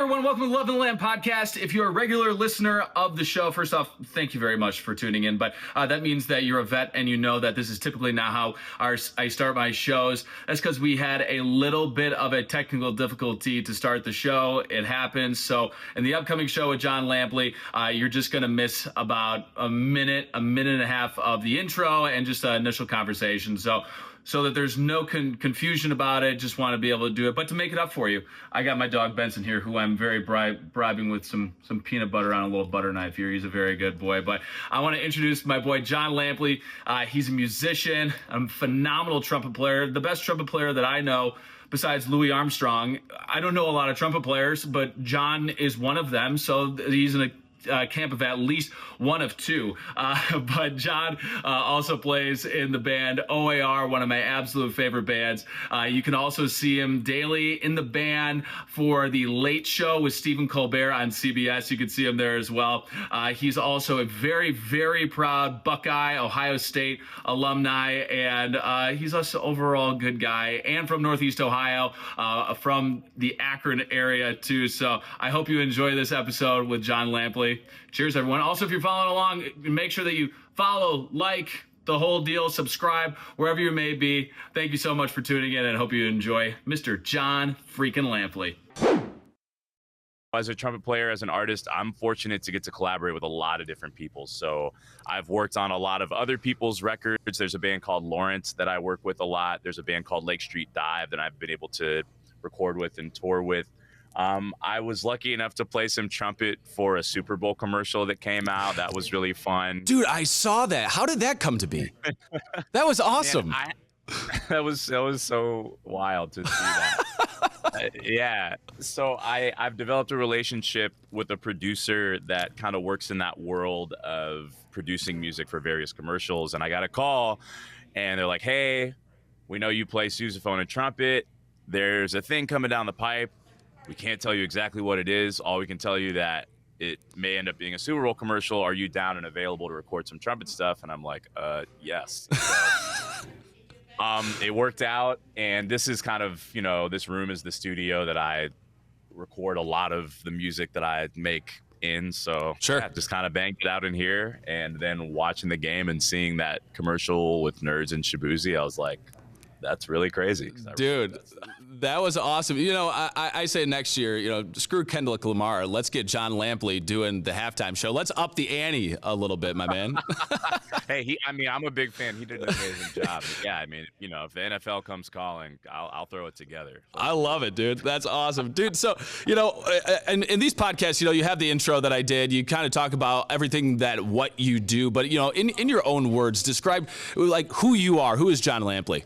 everyone. Welcome to the Love and the Lamb podcast. If you're a regular listener of the show, first off, thank you very much for tuning in. But that means that you're a vet and you know that this is typically not how I start my shows. That's because we had a little bit of a technical difficulty to start the show. It happens. So in the upcoming show with Jon Lampley, you're just going to miss about a minute and a half of the intro and just an initial conversation. So that there's no confusion about it, just want to be able to do it. But to make it up for you, I got my dog Benson here, who I'm very bribing with some peanut butter on a little butter knife here. He's a very good boy. But I want to introduce my boy Jon Lampley. He's a musician, a phenomenal trumpet player, the best trumpet player that I know besides Louis Armstrong. I don't know a lot of trumpet players, but Jon is one of them. So he's in a camp of at least one of two. But Jon also plays in the band O.A.R, one of my absolute favorite bands. You can also see him daily in the band for The Late Show with Stephen Colbert on CBS. You can see him there as well. He's also a very, very proud Buckeye, Ohio State alumni, and he's also overall good guy and from Northeast Ohio, from the Akron area too. So I hope you enjoy this episode with Jon Lampley. Cheers, everyone. Also, if you're following along, make sure that you follow, like, the whole deal, subscribe, wherever you may be. Thank you so much for tuning in, and I hope you enjoy Mr. Jon freaking Lampley. As a trumpet player, as an artist, I'm fortunate to get to collaborate with a lot of different people. So I've worked on a lot of other people's records. There's a band called Lawrence that I work with a lot. There's a band called Lake Street Dive that I've been able to record with and tour with. I was lucky enough to play some trumpet for a Super Bowl commercial that came out. That was really fun. Dude, I saw that. How did that come to be? That was awesome. Man, that was so wild to see that. Yeah. So I've developed a relationship with a producer that kind of works in that world of producing music for various commercials. And I got a call and they're like, hey, we know you play sousaphone and trumpet. There's a thing coming down the pipe. We can't tell you exactly what it is. All we can tell you that it may end up being a Super Bowl commercial. Are you down and available to record some trumpet stuff? And I'm like, yes. So, it worked out. And this is kind of, this room is the studio that I record a lot of the music that I make in. So sure. Yeah, just kind of banged it out in here. And then watching the game and seeing that commercial with Nerds and Shabuzi, I was like, that's really crazy. Dude, that was awesome. I say next year, screw Kendrick Lamar. Let's get Jon Lampley doing the halftime show. Let's up the ante a little bit, my man. Hey, I'm a big fan. He did an amazing job. Yeah, if the NFL comes calling, I'll throw it together. I love it, dude. That's awesome. Dude, so, in these podcasts, you have the intro that I did. You kind of talk about everything what you do. But, in your own words, describe, like, who you are. Who is Jon Lampley?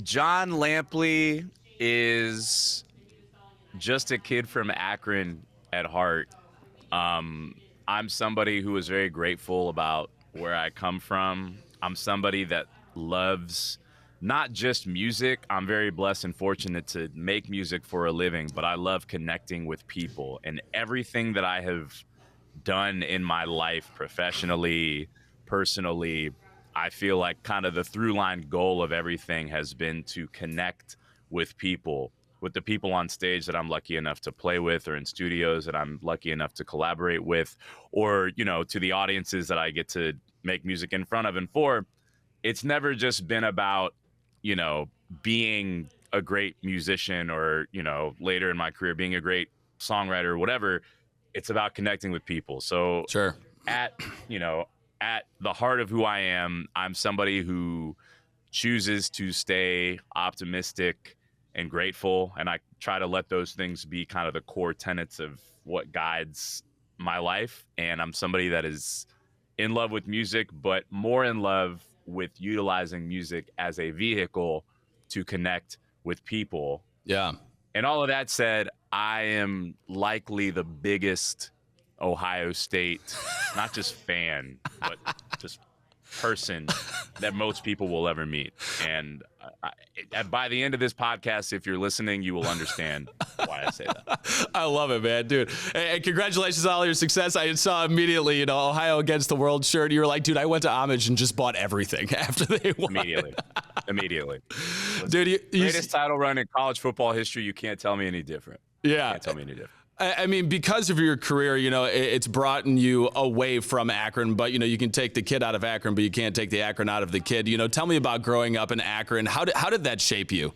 Jon Lampley is just a kid from Akron at heart. I'm somebody who is very grateful about where I come from. I'm somebody that loves not just music. I'm very blessed and fortunate to make music for a living, but I love connecting with people. And everything that I have done in my life, professionally, personally, I feel like kind of the through line goal of everything has been to connect with people, with the people on stage that I'm lucky enough to play with, or in studios that I'm lucky enough to collaborate with, or, to the audiences that I get to make music in front of and for. It's never just been about, being a great musician or, later in my career, being a great songwriter or whatever. It's about connecting with people. So sure. At the heart of who I am, I'm somebody who chooses to stay optimistic and grateful. And I try to let those things be kind of the core tenets of what guides my life. And I'm somebody that is in love with music, but more in love with utilizing music as a vehicle to connect with people. Yeah. And all of that said, I am likely the biggest Ohio State, not just fan, but just person that most people will ever meet. And by the end of this podcast, if you're listening, you will understand why I say that. I love it, man, dude. And congratulations on all your success. I saw immediately, Ohio Against the World shirt. You were like, dude, I went to Homage and just bought everything after they won. Immediately. Dude, greatest title run in college football history. You can't tell me any different. Yeah. Can't tell me any different. I mean, because of your career, you know, it's brought you away from Akron, but, you know, you can take the kid out of Akron, but you can't take the Akron out of the kid. You know, tell me about growing up in Akron. How did that shape you?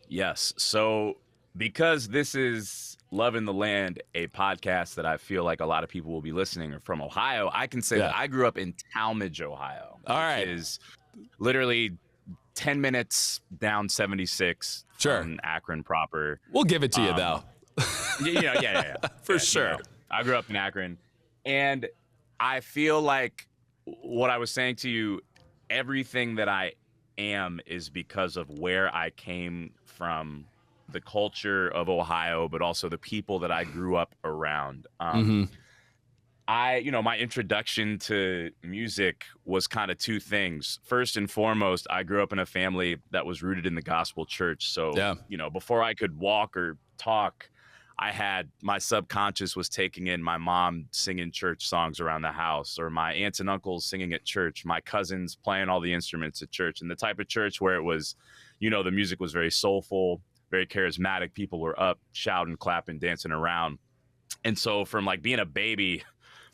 Yes. So because this is Loving the Land, a podcast that I feel like a lot of people will be listening are from Ohio, I can say that I grew up in Talmadge, Ohio. All right. Which is literally 10 minutes down 76 from Akron proper. We'll give it to you, though. Yeah. For sure. You know, I grew up in Akron, and I feel like what I was saying to you, everything that I am is because of where I came from, the culture of Ohio, but also the people that I grew up around. My introduction to music was kind of two things. First and foremost, I grew up in a family that was rooted in the gospel church. So, before I could walk or talk, my subconscious was taking in my mom singing church songs around the house, or my aunts and uncles singing at church, my cousins playing all the instruments at church, and the type of church where it was, the music was very soulful, very charismatic. People were up, shouting, clapping, dancing around. And so from like being a baby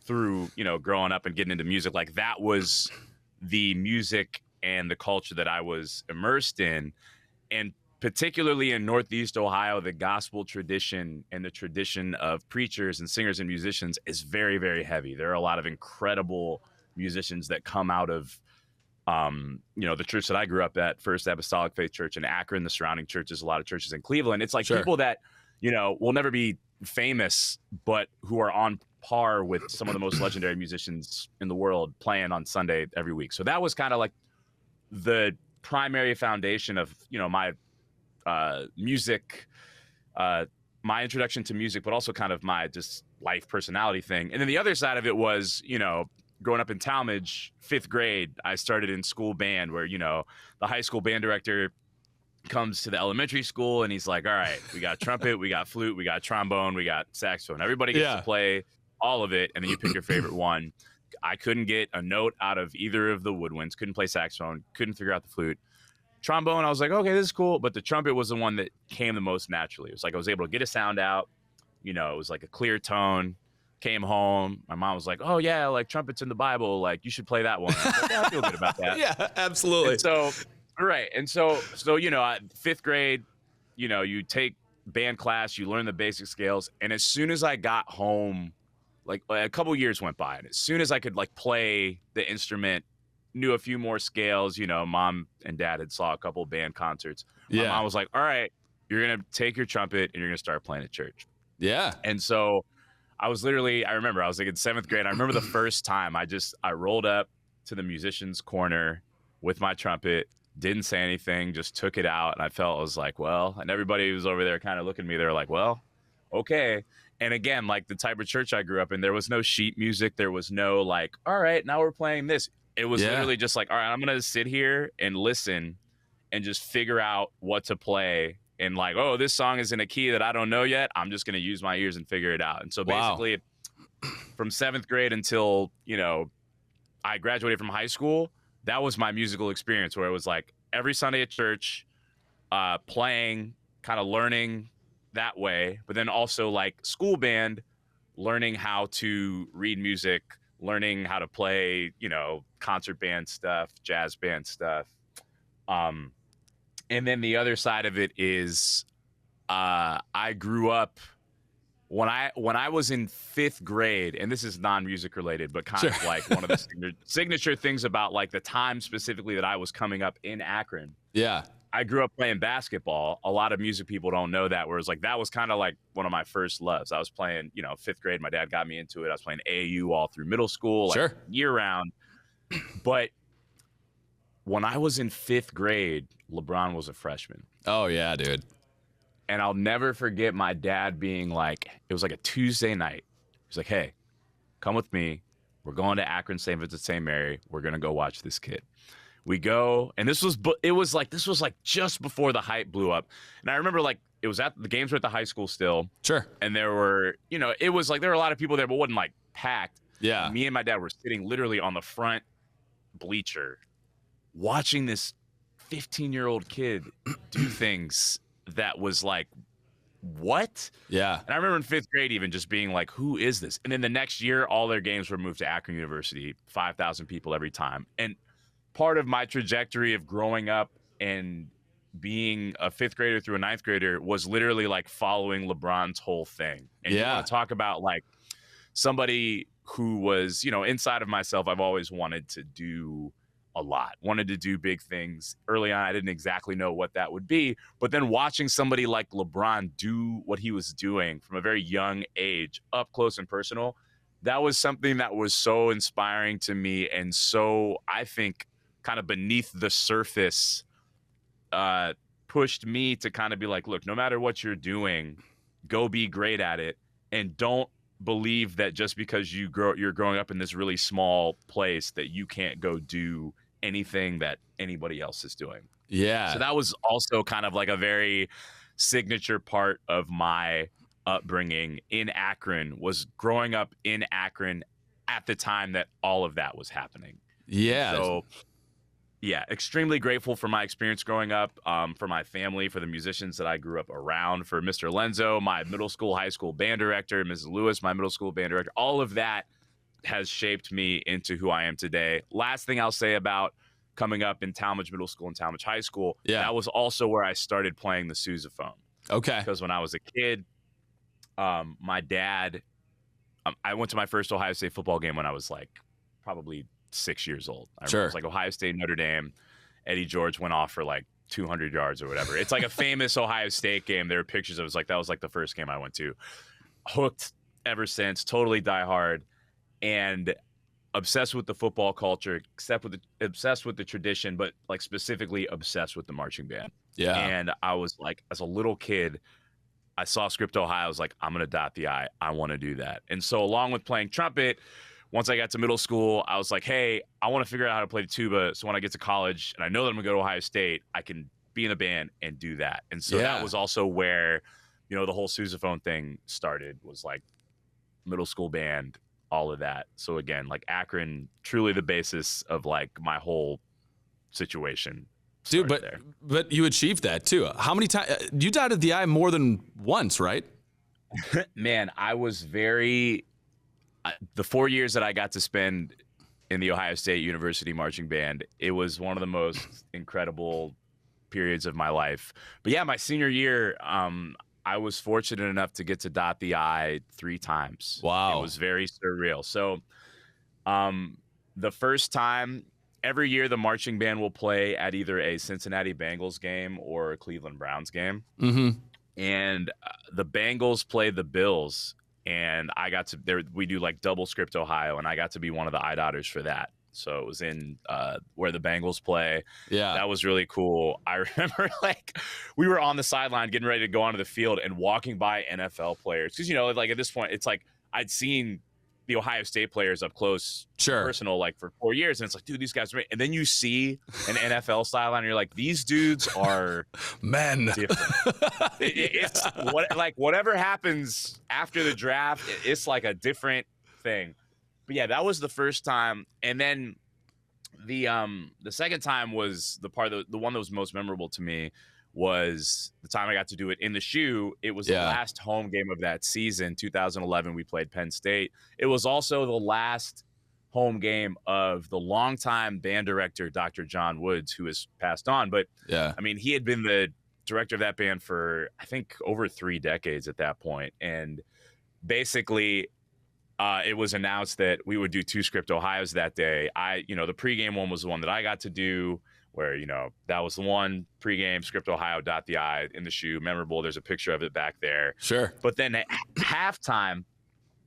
through, growing up and getting into music, like that was the music and the culture that I was immersed in. And particularly in Northeast Ohio, the gospel tradition and the tradition of preachers and singers and musicians is very, very heavy. There are a lot of incredible musicians that come out of, the church that I grew up at, First Apostolic Faith Church in Akron, the surrounding churches, a lot of churches in Cleveland. It's like people that, will never be famous, but who are on par with some of the most legendary musicians in the world playing on Sunday every week. So that was kind of like the primary foundation of, my music, my introduction to music, but also kind of my just life personality thing. And then the other side of it was, growing up in Talmadge, 5th grade, I started in school band where, the high school band director comes to the elementary school and he's like, all right, we got trumpet, we got flute, we got trombone, we got saxophone. Everybody gets to play all of it. And then you pick your favorite one. I couldn't get a note out of either of the woodwinds, couldn't play saxophone, couldn't figure out the flute. Trombone, I was like, okay, this is cool. But the trumpet was the one that came the most naturally. It was like I was able to get a sound out. It was like a clear tone. Came home. My mom was like, oh, yeah, like trumpet's in the Bible. Like, you should play that one. I was like, yeah, I feel good about that. Yeah, absolutely. And so, right. And so 5th grade, you take band class, you learn the basic scales. And as soon as I got home, like a couple years went by. And as soon as I could like play the instrument, knew a few more scales, mom and dad had saw a couple band concerts. My mom was like, all right, you're going to take your trumpet and you're going to start playing at church. Yeah. And so I was literally, I remember I was like in 7th grade. I remember the first time I rolled up to the musician's corner with my trumpet, didn't say anything, just took it out. And I was like, well, and everybody was over there kind of looking at me. They were like, well, okay. And again, like the type of church I grew up in, there was no sheet music. There was no like, all right, now we're playing this. It was literally just like, all right, I'm going to sit here and listen and just figure out what to play. And like, oh, this song is in a key that I don't know yet. I'm just going to use my ears and figure it out. And so basically from 7th grade until, I graduated from high school, that was my musical experience where it was like every Sunday at church, playing, kind of learning that way. But then also like school band, learning how to read music, learning how to play, concert band stuff, jazz band stuff. And then the other side of it is I grew up when I was in 5th grade, and this is non-music related, but kind of like one of the signature things about like the time specifically that I was coming up in Akron. Yeah. I grew up playing basketball. A lot of music people don't know that, whereas like that was kind of like one of my first loves. I was playing, 5th grade. My dad got me into it. I was playing AAU all through middle school, like year round. But when I was in 5th grade, LeBron was a freshman. Oh, yeah, dude. And I'll never forget my dad being like, it was like a Tuesday night. He's like, hey, come with me. We're going to Akron, St. Vincent, St. Mary. We're going to go watch this kid. We go, and this was just before the hype blew up. And I remember like the games were at the high school still. Sure. And there were, it was like there were a lot of people there, but it wasn't like packed. Yeah. Me and my dad were sitting literally on the front bleacher watching this 15-year-old kid do things that was like what? Yeah. And I remember in 5th grade even just being like, who is this? And then the next year, all their games were moved to Akron University, 5,000 people every time. And part of my trajectory of growing up and being a 5th grader through a 9th grader was literally like following LeBron's whole thing. And you want to talk about like somebody who was, inside of myself, I've always wanted to do a lot, wanted to do big things. Early on, I didn't exactly know what that would be. But then watching somebody like LeBron do what he was doing from a very young age, up close and personal, that was something that was so inspiring to me. And so I think kind of beneath the surface, pushed me to kind of be like, look, no matter what you're doing, go be great at it. And don't believe that just because you're growing up in this really small place that you can't go do anything that anybody else is doing. Yeah. So that was also kind of like a very signature part of my upbringing in Akron, was growing up in Akron at the time that all of that was happening. Yeah. So yeah, extremely grateful for my experience growing up, for my family, for the musicians that I grew up around, for Mr. Lenzo, my middle school, high school band director, Mrs. Lewis, my middle school band director. All of that has shaped me into who I am today. Last thing I'll say about coming up in Talmadge Middle School and Talmadge High School, that was also where I started playing the sousaphone. Okay. Because when I was a kid, my dad, I went to my first Ohio State football game when I was like probably 6 years old. I remember it was like Ohio State, Notre Dame. Eddie George went off for like 200 yards or whatever. It's like a famous Ohio State game. There are pictures of it. That was like the first game I went to. Hooked ever since, totally diehard, and obsessed with the football culture, obsessed with the tradition, but like specifically obsessed with the marching band. Yeah. And I was like, as a little kid, I saw Script Ohio. I was like, I'm going to dot the I. I want to do that. And so along with playing trumpet, once I got to middle school, I was like, hey, I want to figure out how to play the tuba. So when I get to college and I know that I'm going to go to Ohio State, I can be in a band and do that. And so that was also where, the whole sousaphone thing started, was like middle school band, all of that. So again, like Akron, truly the basis of like my whole situation. Dude, but you achieved that too. How many times you dotted the I more than once, right? Man, I was the 4 years that I got to spend in the Ohio State University marching band, it was one of the most incredible periods of my life. But yeah, my senior year, I was fortunate enough to get to dot the I 3 times. Wow. It was very surreal. So the first time, every year the marching band will play at either a Cincinnati Bengals game or a Cleveland Browns game. Mm-hmm. And the Bengals play the Bills. And I got to we do like double Script Ohio, and I got to be one of the iDotters for that. So it was in where the Bengals play. Yeah, that was really cool. I remember like we were on the sideline getting ready to go onto the field and walking by NFL players, because like at this point it's like I'd seen the Ohio State players up close, personal, like for 4 years, and it's like, dude, these guys are great. And then you see an NFL sideline, and you're like, these dudes are men. It's whatever happens after the draft, it's like a different thing. But yeah, that was the first time, and then the second time was the one that was most memorable to me. Was the time I got to do it in the shoe. It was the last home game of that season, 2011. We played Penn State. It was also the last home game of the longtime band director, Dr. John Woods, who has passed on. But I mean, he had been the director of that band for, I think, over 3 decades at that point. And basically, it was announced that we would do 2 Script Ohios that day. The pregame one was the one that I got to do, where, that was the one pregame, Script Ohio, dot the I in the shoe, memorable. There's a picture of it back there. Sure. But then at halftime,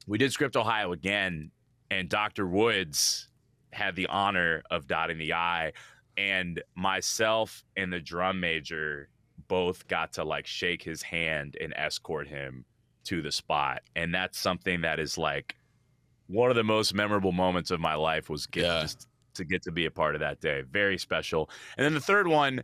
we did Script Ohio again, and Dr. Woods had the honor of dotting the I, and myself and the drum major both got to like shake his hand and escort him to the spot. And that's something that is like one of the most memorable moments of my life, was just to get to be a part of that day. Very special. And then the third one,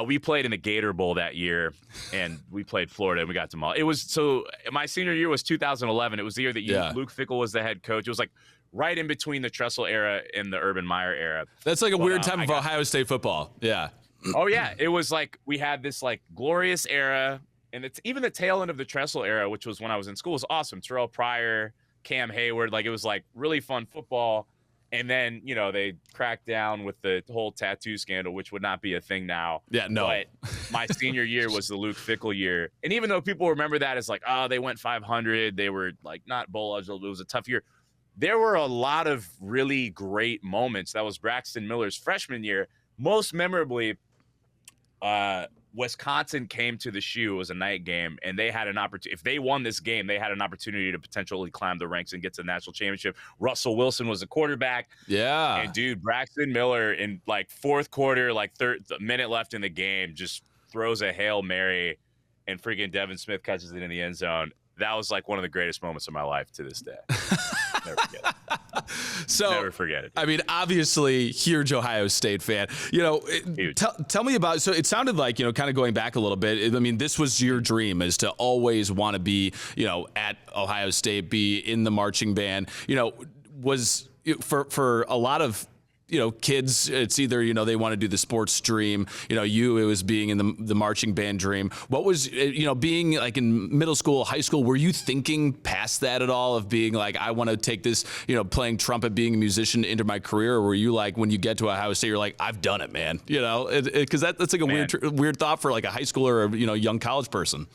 we played in the Gator Bowl that year, and we played Florida, and we got to It was, so my senior year was 2011. It was the year that Luke Fickell was the head coach. It was like right in between the Tressel era and the Urban Meyer era. That's like a weird time of Ohio State football. Yeah. Oh yeah. It was like, we had this like glorious era, and it's even the tail end of the Tressel era, which was when I was in school, was awesome. Terrell Pryor, Cam Hayward, like it was like really fun football. And then, you know, they cracked down with the whole tattoo scandal, which would not be a thing now. Yeah, no. But my senior year was the Luke Fickell year. And even though people remember that as like, oh, they went 500, they were like not bowl eligible, it was a tough year. There were a lot of really great moments. That was Braxton Miller's freshman year. Most memorably, Wisconsin came to the Shoe. It was a night game, and they had an opportunity. If they won this game, they had an opportunity to potentially climb the ranks and get to the national championship. Russell Wilson was the quarterback. Yeah. And dude, Braxton Miller in like fourth quarter, like the minute left in the game, just throws a Hail Mary, and freaking Devin Smith catches it in the end zone. That was like one of the greatest moments of my life to this day. Never forget it. So, never forget it. I mean, obviously, huge Ohio State fan. You know, tell me about. So it sounded like, you know, kind of going back a little bit. I mean, this was your dream, is to always want to be, you know, at Ohio State, be in the marching band. You know, was for a lot of, you know, kids, it's either, you know, they want to do the sports dream, you know, it was being in the marching band dream. What was, you know, being like in middle school, high school, were you thinking past that at all, of being like, I want to take this, you know, playing trumpet, being a musician into my career? Or were you like, when you get to Ohio State, you're like, I've done it, man, you know, because that's like a weird thought for like a high schooler or, you know, young college person.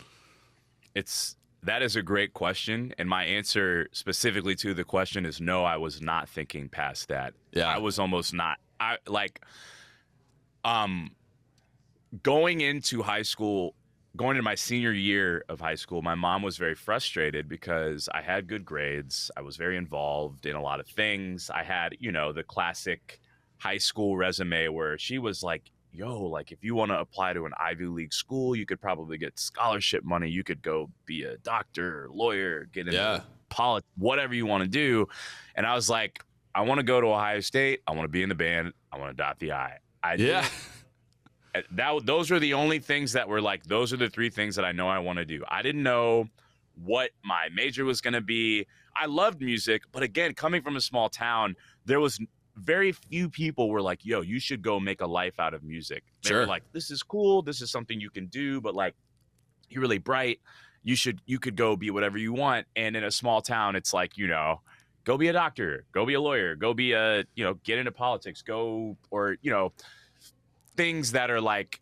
That is a great question, and my answer specifically to the question is no, I was not thinking past that. Yeah. I was almost not. Going into high school, going into my senior year of high school, my mom was very frustrated because I had good grades. I was very involved in a lot of things. I had, you know, the classic high school resume where she was like, yo, like if you want to apply to an Ivy League school, you could probably get scholarship money. You could go be a doctor, lawyer, get into politics, whatever you want to do. And I was like, I want to go to Ohio State. I want to be in the band. I want to dot the I. Those were the only things that were like, those are the three things that I know I want to do. I didn't know what my major was going to be. I loved music, but again, coming from a small town, there was very few people were like, yo, you should go make a life out of music. They were like, this is cool. This is something you can do, but like, you're really bright. You could go be whatever you want. And in a small town, it's like, you know, go be a doctor, go be a lawyer, go be a, you know, get into politics, or, you know, things that are like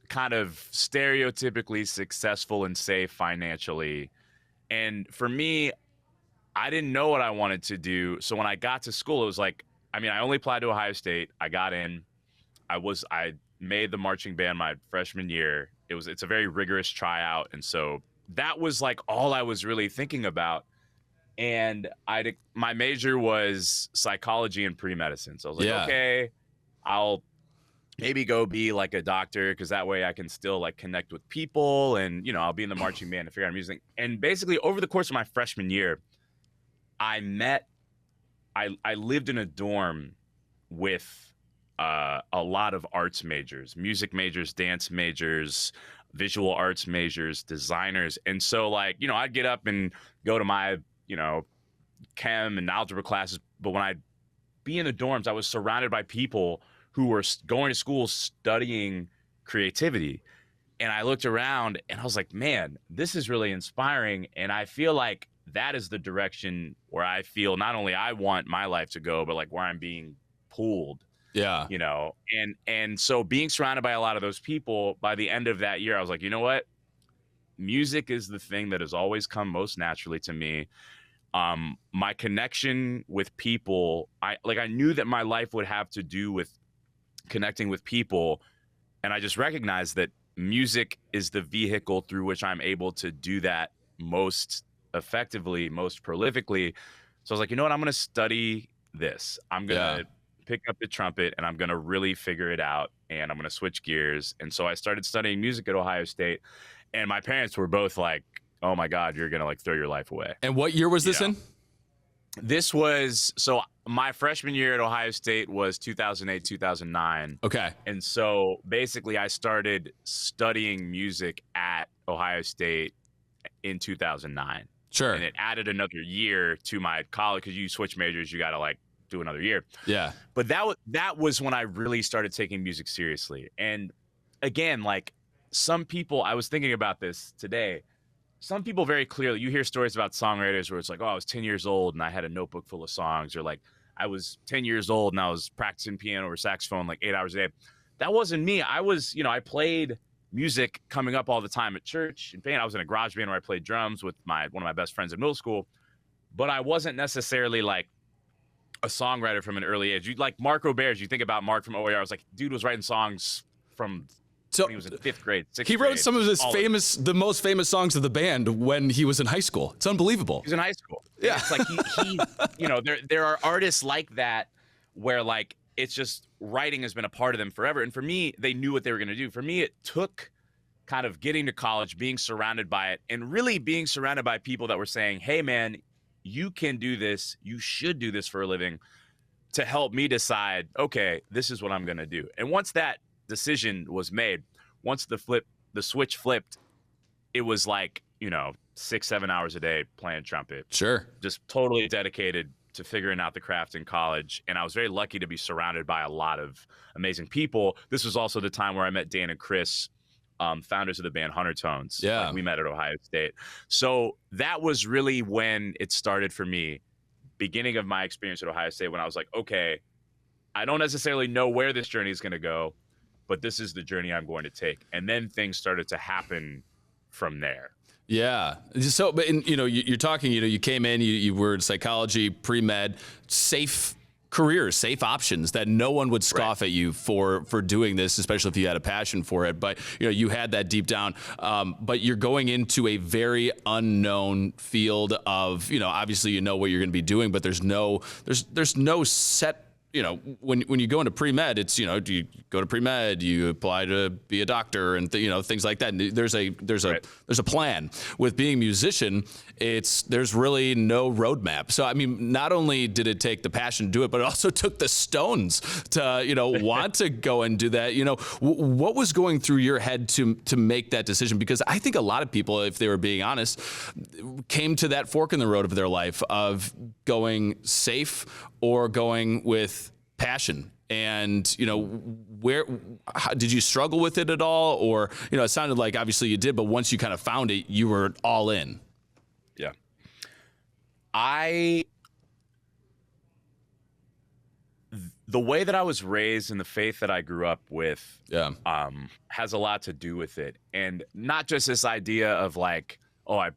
kind of stereotypically successful and safe financially. And for me, I didn't know what I wanted to do. So when I got to school, it was like, I mean, I only applied to Ohio State. I got in. I made the marching band my freshman year. It's a very rigorous tryout. And so that was like all I was really thinking about. And my major was psychology and pre-medicine. So I was like, okay, I'll maybe go be like a doctor, because that way I can still like connect with people, and, you know, I'll be in the marching band and figure out music. And basically over the course of my freshman year, I lived in a dorm with a lot of arts majors, music majors, dance majors, visual arts majors, designers. And so like, you know, I'd get up and go to my, you know, chem and algebra classes. But when I'd be in the dorms, I was surrounded by people who were going to school studying creativity. And I looked around and I was like, man, this is really inspiring. And I feel like that is the direction where I feel not only I want my life to go, but like where I'm being pulled. Yeah. You know, and so being surrounded by a lot of those people, by the end of that year, I was like, you know what? Music is the thing that has always come most naturally to me. My connection with people, I knew that my life would have to do with connecting with people. And I just recognized that music is the vehicle through which I'm able to do that most effectively, most prolifically. So I was like, you know what? I'm going to study this. I'm going to pick up the trumpet and I'm going to really figure it out. And I'm going to switch gears. And so I started studying music at Ohio State. And my parents were both like, oh my God, you're going to like throw your life away. And what year was this in? This was, so my freshman year at Ohio State was 2008, 2009. Okay. And so basically I started studying music at Ohio State in 2009. Sure. And it added another year to my college, because you switch majors, you got to like do another year. Yeah. But that was when I really started taking music seriously. And again, like some people, I was thinking about this today. Some people very clearly, you hear stories about songwriters where it's like, oh, I was 10 years old and I had a notebook full of songs, or like I was 10 years old and I was practicing piano or saxophone like 8 hours a day. That wasn't me. I was, I played music coming up all the time at church and band. I was in a garage band where I played drums with one of my best friends in middle school, but I wasn't necessarily like a songwriter from an early age. You like Mark Roberge, you think about Mark from O.A.R. I was like, dude was writing songs from when he was in 5th grade, 6th grade. He wrote some of the most famous songs of the band when he was in high school. It's unbelievable. He was in high school. Yeah. It's like he there are artists like that where like it's just writing has been a part of them forever. And for me, they knew what they were going to do. For me, it took kind of getting to college, being surrounded by it, and really being surrounded by people that were saying, hey, man, you can do this. You should do this for a living, to help me decide, okay, this is what I'm going to do. And once that decision was made, once the switch flipped, it was like, 6-7 hours a day playing trumpet. Sure. Just totally dedicated to figuring out the craft in college. And I was very lucky to be surrounded by a lot of amazing people. This was also the time where I met Dan and Chris, founders of the band Huntertones. Yeah. Like, we met at Ohio State. So that was really when it started for me, beginning of my experience at Ohio State, when I was like, okay, I don't necessarily know where this journey is going to go, but this is the journey I'm going to take. And then things started to happen from there. Yeah. So, but you're talking, you came in, you were in psychology, pre-med, safe careers, safe options that no one would scoff at you for doing this, especially if you had a passion for it. But, you had that deep down, but you're going into a very unknown field of, obviously what you're going to be doing, but there's no set, when you go into pre-med, it's, do you go to pre-med, you apply to be a doctor and things like that. And there's a plan. With being a musician, there's really no roadmap. So, I mean, not only did it take the passion to do it, but it also took the stones to, want to go and do that. What was going through your head to make that decision? Because I think a lot of people, if they were being honest, came to that fork in the road of their life of going safe or going with passion. And, how did you struggle with it at all? Or, it sounded like obviously you did, but once you kind of found it, you were all in. Yeah. The way that I was raised and the faith that I grew up with, has a lot to do with it. And not just this idea of like, I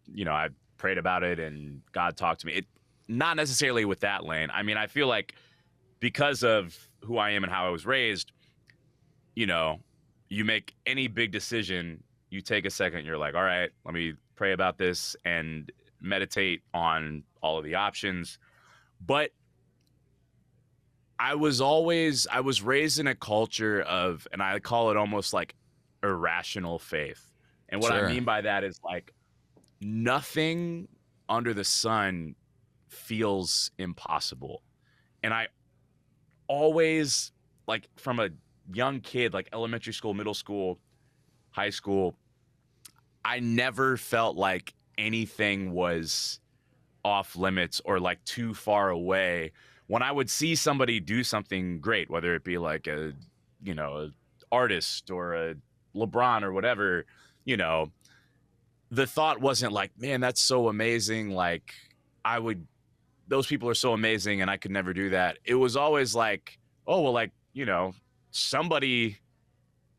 prayed about it and God talked to me. Not necessarily with that lane. I mean, I feel like because of who I am and how I was raised, you make any big decision, you take a second, you're like, all right, let me pray about this and meditate on all of the options. But I was raised in a culture of, and I call it almost like irrational faith. And what I mean by that is like nothing under the sun feels impossible. And I always, like from a young kid, like elementary school, middle school, high school, I never felt like anything was off limits or like too far away. When I would see somebody do something great, whether it be like a artist or a LeBron or whatever, the thought wasn't like, man, that's so amazing. Like those people are so amazing and I could never do that. It was always like, oh, well, like, somebody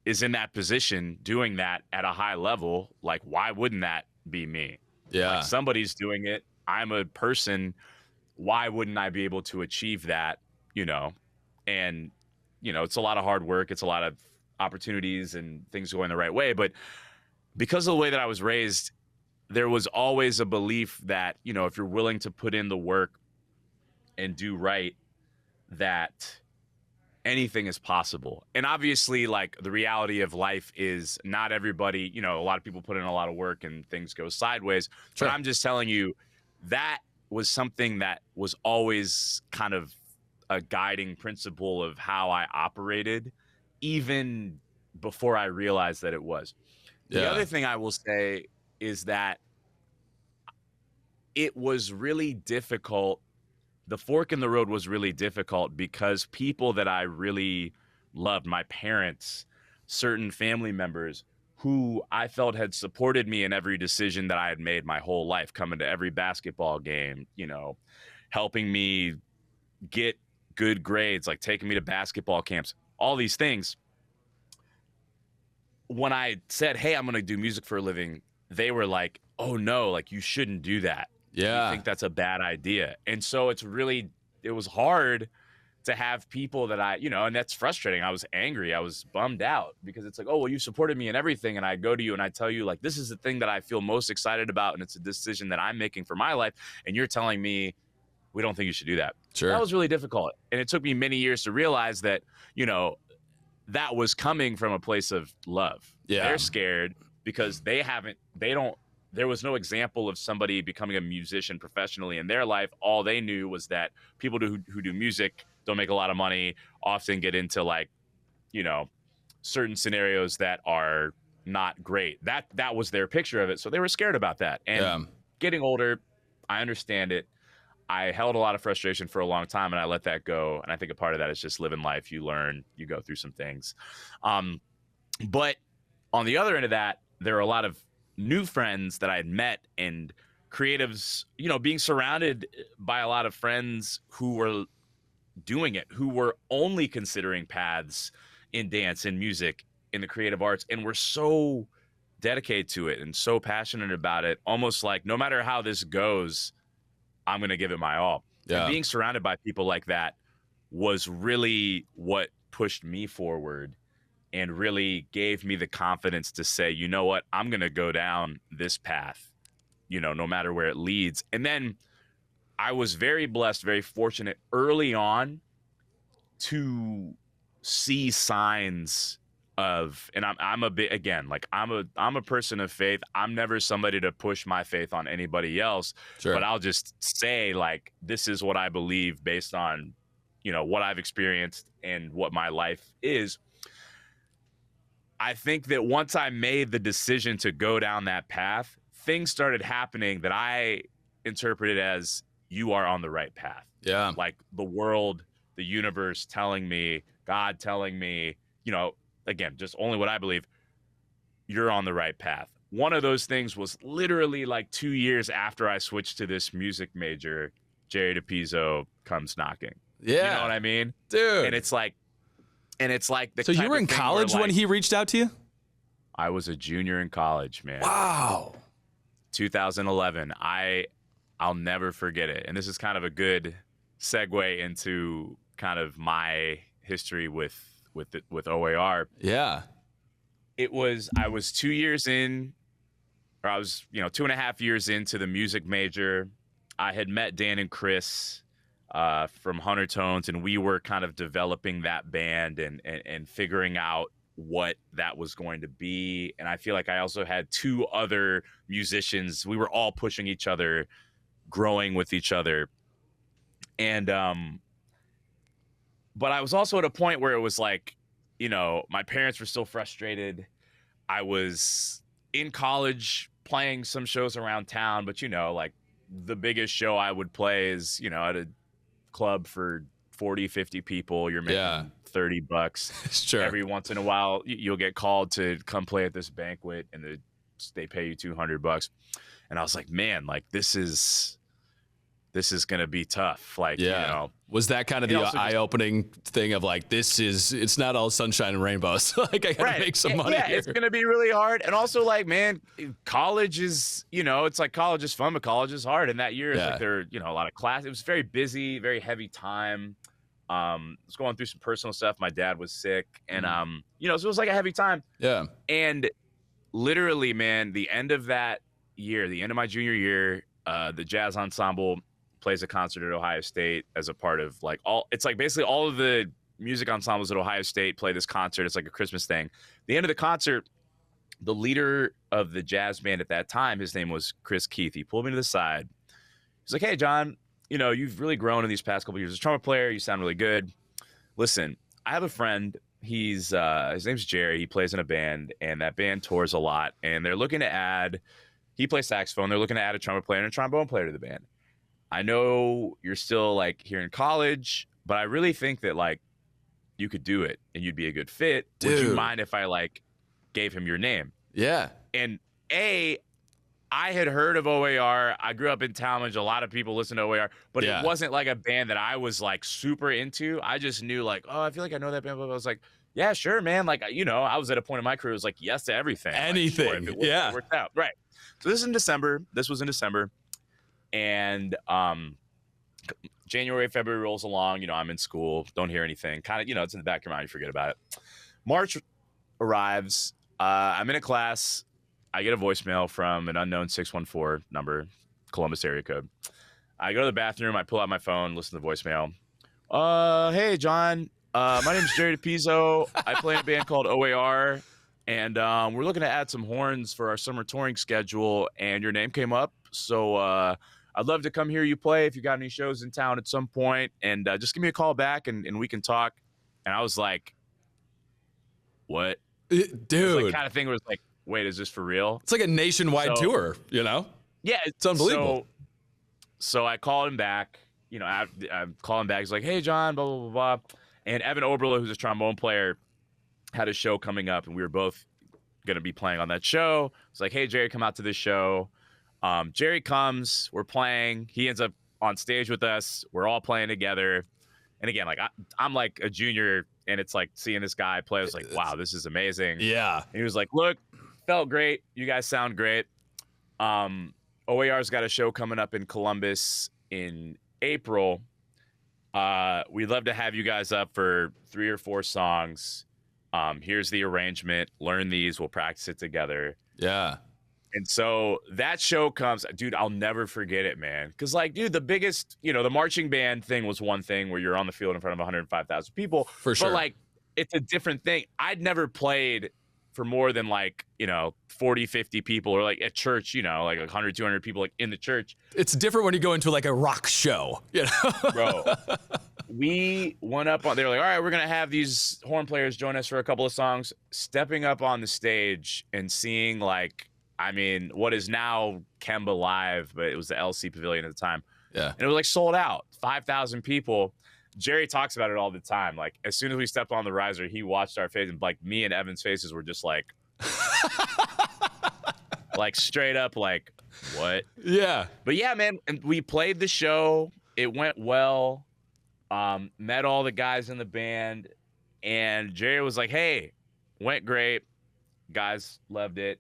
is in that position doing that at a high level. Like, why wouldn't that be me? Yeah. Like, somebody's doing it. I'm a person. Why wouldn't I be able to achieve that? And, it's a lot of hard work. It's a lot of opportunities and things going the right way. But because of the way that I was raised, there was always a belief that, if you're willing to put in the work and do right, that anything is possible. And obviously, like, the reality of life is not everybody, a lot of people put in a lot of work and things go sideways. Sure. But I'm just telling you, that was something that was always kind of a guiding principle of how I operated, even before I realized that it was. The other thing I will say is that it was really difficult. The fork in the road was really difficult because people that I really loved, my parents, certain family members who I felt had supported me in every decision that I had made my whole life, coming to every basketball game, you know, helping me get good grades, like taking me to basketball camps, all these things. When I said, hey, I'm going to do music for a living, they were like, oh no, like you shouldn't do that. Yeah. You think that's a bad idea. And so it was hard to have people that I, you know, and that's frustrating. I was angry. I was bummed out because it's like, oh, well, you supported me in everything. And I go to you and I tell you, like, this is the thing that I feel most excited about. And it's a decision that I'm making for my life. And you're telling me, we don't think you should do that. Sure. That was really difficult. And it took me many years to realize that, you know, that was coming from a place of love. Yeah. They're scared because there was no example of somebody becoming a musician professionally in their life. All they knew was that people who do music don't make a lot of money, often get into, like, you know, certain scenarios that are not great. That was their picture of it. So they were scared about that. And getting older, I understand it. I held a lot of frustration for a long time and I let that go. And I think a part of that is just living life. You learn, you go through some things. But on the other end of that, there are a lot of new friends that I had met and creatives, you know, being surrounded by a lot of friends who were doing it, who were only considering paths in dance and music, in the creative arts, and were so dedicated to it and so passionate about it, almost like no matter how this goes, I'm going to give it my all. Yeah. And being surrounded by people like that was really what pushed me forward and really gave me the confidence to say, you know what, I'm going to go down this path, you know, no matter where it leads. And then I was very blessed, very fortunate early on to see signs of, and I'm a bit, again, like I'm a person of faith. I'm never somebody to push my faith on anybody else, Sure. but I'll just say, like, this is what I believe based on, you know, what I've experienced and what my life is. I think that once I made the decision to go down that path, things started happening that I interpreted as, you are on the right path. Yeah. Like the world, the universe telling me, God telling me, you know, again, just only what I believe, you're on the right path. One of those things was literally like 2 years after I switched to this music major, Jerry DePizzo comes knocking. Yeah. You know what I mean? Dude. And it's like the So you type were of in thing college where, when like, he reached out to you? I was a junior in college, man. Wow. 2011. I'll never forget it. And this is kind of a good segue into kind of my history with O.A.R. Yeah. I was 2 years in, or I was, 2.5 years into the music major. I had met Dan and Chris from Huntertones, and we were kind of developing that band and figuring out what that was going to be. And I feel like I also had two other musicians. We were all pushing each other, growing with each other. And but I was also at a point where it was like, my parents were still frustrated. I was in college playing some shows around town, but like the biggest show I would play is, at a club for 40, 50 people. You're making $30. Sure. Every once in a while, you'll get called to come play at this banquet, and they pay you $200. And I was like, man, like this is gonna be tough. Like, was that kind of the eye-opening thing of like, it's not all sunshine and rainbows. Like, I gotta make some money here. It's gonna be really hard. And also, like, man, college is, it's like college is fun, but college is hard. And that year, it's like there, a lot of class. It was very busy, very heavy time. I was going through some personal stuff. My dad was sick, and so it was like a heavy time. Yeah. And literally, man, the end of that year, the end of my junior year, the jazz ensemble plays a concert at Ohio State as a part of basically all of the music ensembles at Ohio State play this concert. It's like a Christmas thing. The end of the concert, the leader of the jazz band at that time, his name was Chris Keith. He pulled me to the side. He's like, hey, John, you've really grown in these past couple of years as a trumpet player. You sound really good. Listen, I have a friend. His name's Jerry. He plays in a band, and that band tours a lot. And they're looking to add, he plays saxophone. They're looking to add a trumpet player and a trombone player to the band. I know you're still like here in college, but I really think that like you could do it and you'd be a good fit. Dude. Would you mind if I like gave him your name? Yeah. And I had heard of O.A.R. I grew up in Talmadge. A lot of people listen to O.A.R., but Yeah. it wasn't like a band that I was like super into. I just knew like, oh, I feel like I know that band. But I was like, yeah, sure, man. Like, you know, I was at a point in my career, it was like, yes to everything. Anything. Like, sure, if it worked, it worked out. Right. So this was in December. And January, February rolls along. You know, I'm in school. Don't hear anything. Kind of, you know, it's in the back of your mind. You forget about it. March arrives. I'm in a class. I get a voicemail from an unknown 614 number, Columbus area code. I go to the bathroom. I pull out my phone, listen to the voicemail. Hey, John. My name's Jerry DePizzo. I play in a band called O.A.R. And we're looking to add some horns for our summer touring schedule. And your name came up. So I'd love to come hear you play if you got any shows in town at some point. And just give me a call back and we can talk. And I was like, what? Dude. It was like kind of thing where it's like, wait, is this for real? It's like a nationwide tour, you know? Yeah. It's unbelievable. So I called him back. You know, I call him back. He's like, hey, John, blah, blah, blah, blah. And Evan Oberle, who's a trombone player, had a show coming up, and we were both going to be playing on that show. It's like, hey, Jerry, come out to this show. Jerry comes. We're playing. He ends up on stage with us. We're all playing together. And again, like I'm like a junior, and it's like seeing this guy play. I was like, wow, this is amazing. Yeah. And he was like, look, felt great. You guys sound great. O.A.R.'s got a show coming up in Columbus in April. We'd love to have you guys up for 3 or 4 songs. Here's the arrangement. Learn these. We'll practice it together. Yeah. And so that show comes, dude, I'll never forget it, man. Because, like, dude, the biggest, you know, the marching band thing was one thing where you're on the field in front of 105,000 people. For sure. But, like, it's a different thing. I'd never played for more than, like, you know, 40, 50 people, or like at church, you know, like 100, 200 people, like in the church. It's different when you go into like a rock show, you know? Bro, we went up on, they were like, all right, we're going to have these horn players join us for a couple of songs. Stepping up on the stage and seeing, like, I mean, what is now Kemba Live, but it was the LC Pavilion at the time. Yeah. And it was like sold out, 5,000 people. Jerry talks about it all the time. Like, as soon as we stepped on the riser, he watched our face, and like me and Evan's faces were just like, like straight up, like, what? Yeah. But yeah, man, and we played the show. It went well. Met all the guys in the band, and Jerry was like, hey, went great. Guys loved it.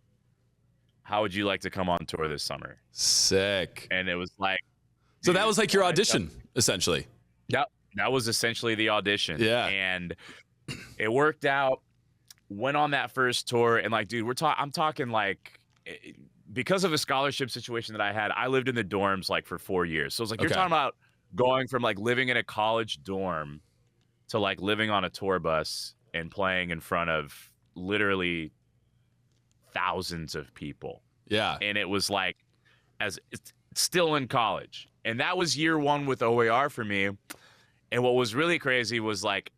How would you like to come on tour this summer? Sick. And it was like, so that was like your audition, essentially. Yep. That was essentially the audition. Yeah. And it worked out. Went on that first tour, and like, dude, I'm talking like, because of a scholarship situation that I had, I lived in the dorms like for 4 years. So it's like, you're talking about going from like living in a college dorm to like living on a tour bus and playing in front of literally thousands of people. Yeah. And it was like, as it's still in college. And that was year 1 with O.A.R. for me. And what was really crazy was, like,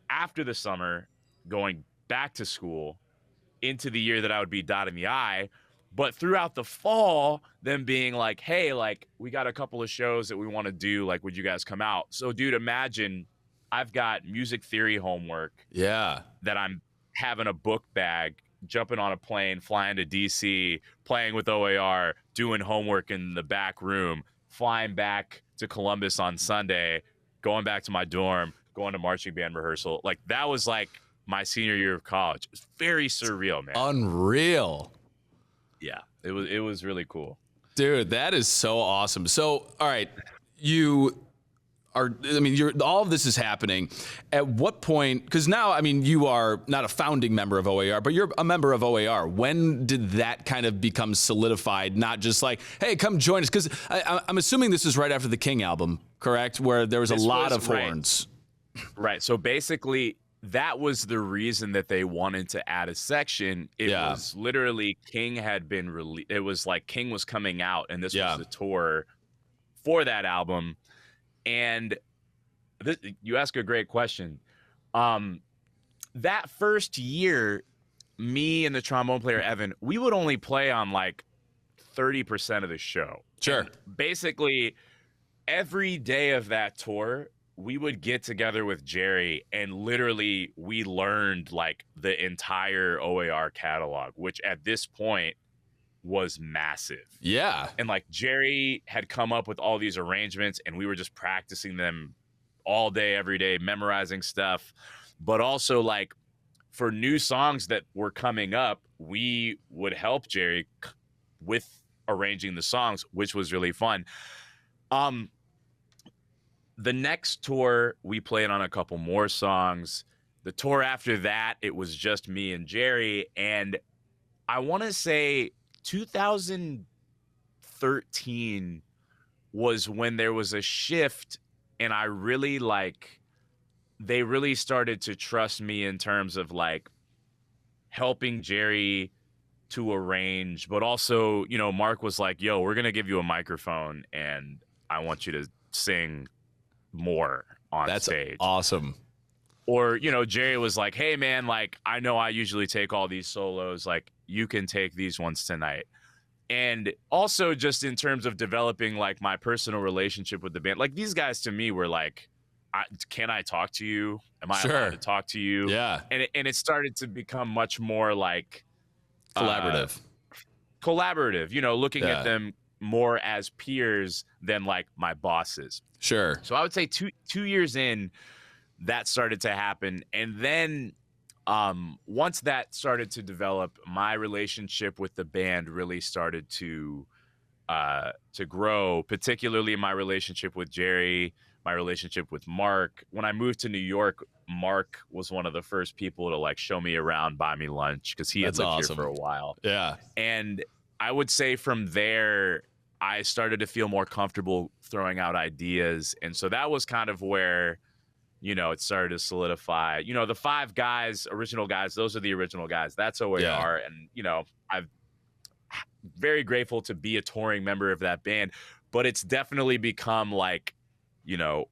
after the summer, going back to school into the year that I would be dotting the I, but throughout the fall, them being like, hey, like, we got a couple of shows that we want to do. Like, would you guys come out? So, dude, imagine I've got music theory homework. Yeah. That I'm having a book bag, jumping on a plane, flying to DC, playing with O.A.R., doing homework in the back room, flying back to Columbus on Sunday, going back to my dorm, going to marching band rehearsal. Like, that was like my senior year of college. It was very surreal, man. Unreal. Yeah, it was really cool. Dude, that is so awesome. So, all right, all of this is happening. At what point, because now, I mean, you are not a founding member of O.A.R., but you're a member of O.A.R. When did that kind of become solidified? Not just like, hey, come join us. Because I'm assuming this is right after the King album, correct? Where there was a lot of horns. Right. So basically, that was the reason that they wanted to add a section. It was literally King had been released. It was like King was coming out, and this was the tour for that album. And you ask a great question. That first year, me and the trombone player, Evan, we would only play on like 30% of the show. Sure. And basically, every day of that tour, we would get together with Jerry and literally we learned like the entire O.A.R catalog, which at this point was massive. Yeah. And like Jerry had come up with all these arrangements and we were just practicing them all day, every day, memorizing stuff. But also like for new songs that were coming up, we would help Jerry with arranging the songs, which was really fun. The next tour, we played on a couple more songs. The tour after that, it was just me and Jerry. And I want to say 2013 was when there was a shift, and I really they really started to trust me in terms of like helping Jerry to arrange, but also, you know, Mark was like, yo, we're going to give you a microphone and I want you to sing more on stage. That's awesome. Or, you know, Jerry was like, hey man, like, I know I usually take all these solos, like you can take these ones tonight. And also just in terms of developing like my personal relationship with the band, like these guys to me were like, can I talk to you? Am I allowed to talk to you? Yeah. And it started to become much more like collaborative, you know, looking at them more as peers than like my bosses. Sure. So I would say two years in, that started to happen. And then once that started to develop, my relationship with the band really started to grow, particularly my relationship with Jerry, my relationship with Mark. When I moved to New York, Mark was one of the first people to like show me around, buy me lunch, because he had lived here for a while. Yeah. And I would say from there, I started to feel more comfortable throwing out ideas. And so that was kind of where, you know, it started to solidify. You know, the 5 guys, original guys, those are the original guys. That's O.A.R. Yeah. And, you know, I'm very grateful to be a touring member of that band. But it's definitely become like, you know,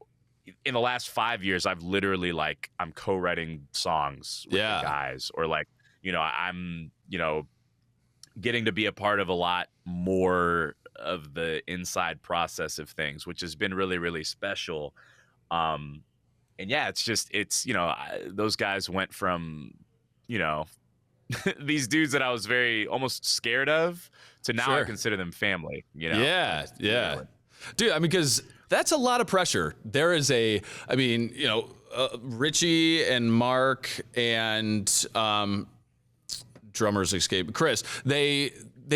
in the last 5 years, I've literally like, I'm co-writing songs with the guys, or like, you know, I'm, you know, getting to be a part of a lot more of the inside process of things, which has been really, really special. And yeah, it's, you know, those guys went from, you know, these dudes that I was very almost scared of to now I consider them family, you know? Yeah. Yeah. Dude, I mean, because that's a lot of pressure. There is you know, Richie and Mark and drummers escape Chris. They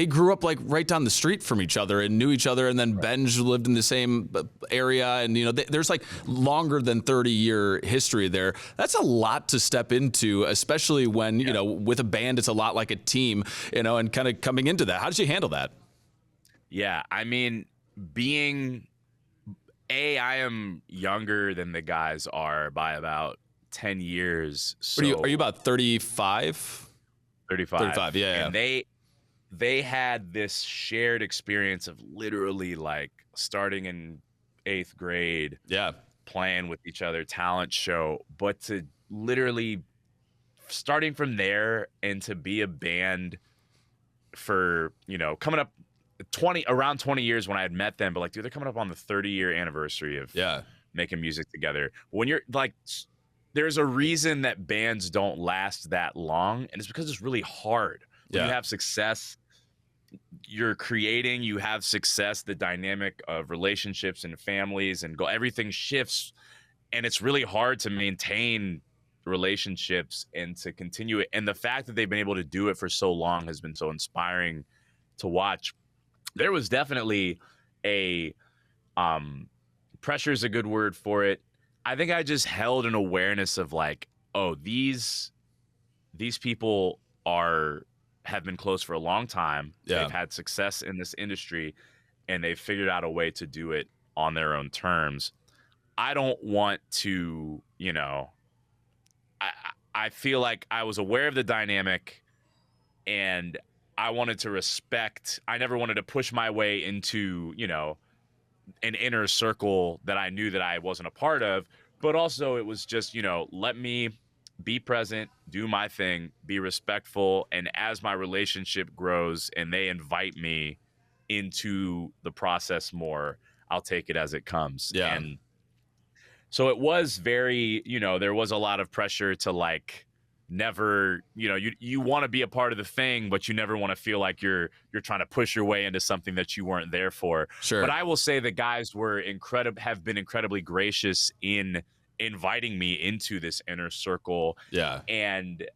grew up like right down the street from each other and knew each other, and then Benj lived in the same area, and you know, there's like longer than 30-year history there. That's a lot to step into, especially when you know, with a band, it's a lot like a team, you know, and kind of coming into that. How did you handle that? Yeah, I mean, I am younger than the guys are by about 10 years. So are you about 35? 35, yeah. And they had this shared experience of literally like starting in 8th grade, playing with each other, talent show, but to literally starting from there and to be a band for, you know, coming up around 20 years when I had met them, but like, dude, they're coming up on the 30-year anniversary of making music together. When you're like, there's a reason that bands don't last that long, and it's because it's really hard. When you have success, you're creating, you have success, the dynamic of relationships and families and everything shifts, and it's really hard to maintain relationships and to continue it. And the fact that they've been able to do it for so long has been so inspiring to watch. There was definitely a pressure is a good word for it. I think I just held an awareness of like, oh, these people have been close for a long time. They've had success in this industry, and they've figured out a way to do it on their own terms. I don't want to, you know, I feel like I was aware of the dynamic, and I wanted to respect. I never wanted to push my way into, you know, an inner circle that I knew that I wasn't a part of. But also it was just, you know, let me be present, do my thing, be respectful. And as my relationship grows and they invite me into the process more, I'll take it as it comes. Yeah. And So it was very, there was a lot of pressure to like never, you want to be a part of the thing, but you never want to feel like you're trying to push your way into something that you weren't there for. Sure. But I will say the guys have been incredibly gracious in inviting me into this inner circle. Yeah. And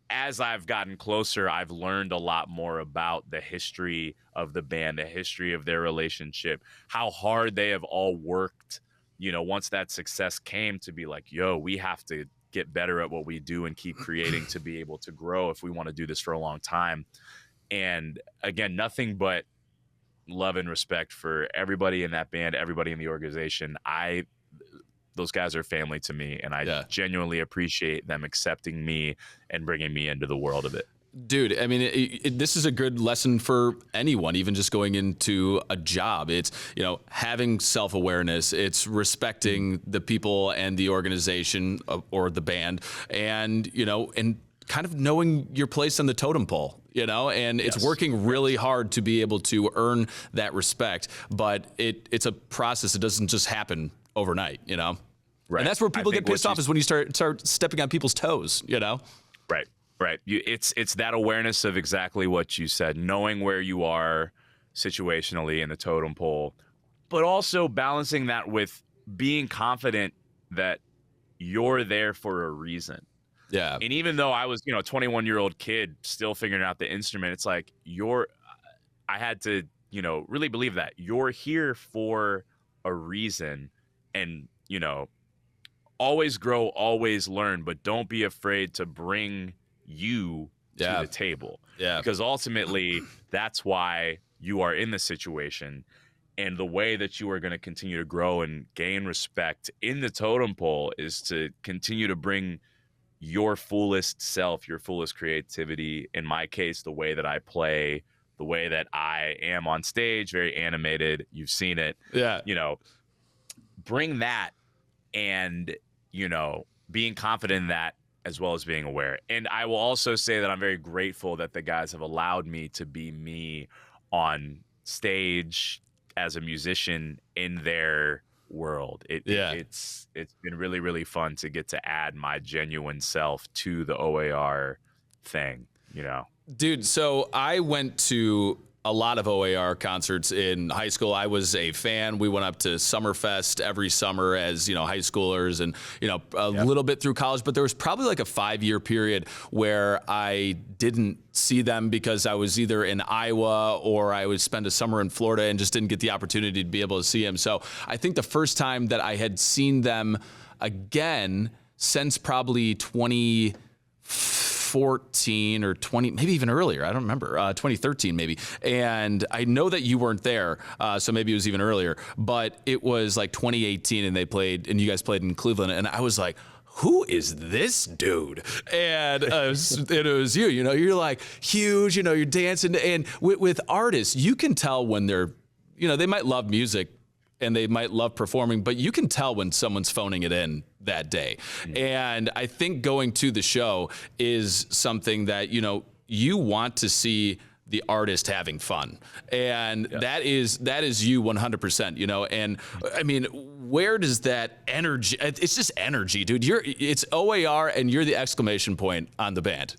as I've gotten closer, I've learned a lot more about the history of the band, the history of their relationship, how hard they have all worked, once that success came, to be like, yo, we have to get better at what we do and keep creating to be able to grow if we want to do this for a long time. And again, nothing but love and respect for everybody in that band, everybody in the organization. Those guys are family to me, and I genuinely appreciate them accepting me and bringing me into the world of it. Dude, I mean, this is a good lesson for anyone, even just going into a job. It's, having self-awareness. It's respecting the people and the organization or the band, and, and kind of knowing your place on the totem pole, and it's working really hard to be able to earn that respect. But it's a process. It doesn't just happen overnight, Right. And that's where people get pissed off, is when you start stepping on people's toes, Right. It's that awareness of exactly what you said, knowing where you are situationally in the totem pole, but also balancing that with being confident that you're there for a reason. Yeah. And even though I was, a 21-year-old kid still figuring out the instrument, it's like I had to, really believe that you're here for a reason, and, always grow, always learn, but don't be afraid to bring you to the table. Yeah. Because ultimately, that's why you are in the situation. And the way that you are going to continue to grow and gain respect in the totem pole is to continue to bring your fullest self, your fullest creativity. In my case, the way that I play, the way that I am on stage, very animated. You've seen it. Yeah. Bring that, and, being confident in that, as well as being aware. And I will also say that I'm very grateful that the guys have allowed me to be me on stage as a musician in their world. It's been really, really fun to get to add my genuine self to the O.A.R. thing, Dude, so I went to a lot of O.A.R. concerts in high school. I was a fan. We went up to Summerfest every summer as, high schoolers, and, a little bit through college. But there was probably like a 5-year period where I didn't see them because I was either in Iowa or I would spend a summer in Florida and just didn't get the opportunity to be able to see them. So I think the first time that I had seen them again since probably 2014 or 20, maybe even earlier. I don't remember, 2013 maybe. And I know that you weren't there, so maybe it was even earlier, but it was like 2018 and you guys played in Cleveland, and I was like, who is this dude? And it was you, you're like huge, you're dancing. And with artists, you can tell when they're, they might love music and they might love performing, but you can tell when someone's phoning it in that day. And I think going to the show is something that, you want to see the artist having fun. And that is you 100%, and I mean, where does that energy, it's just energy, dude. It's O.A.R. and you're the exclamation point on the band,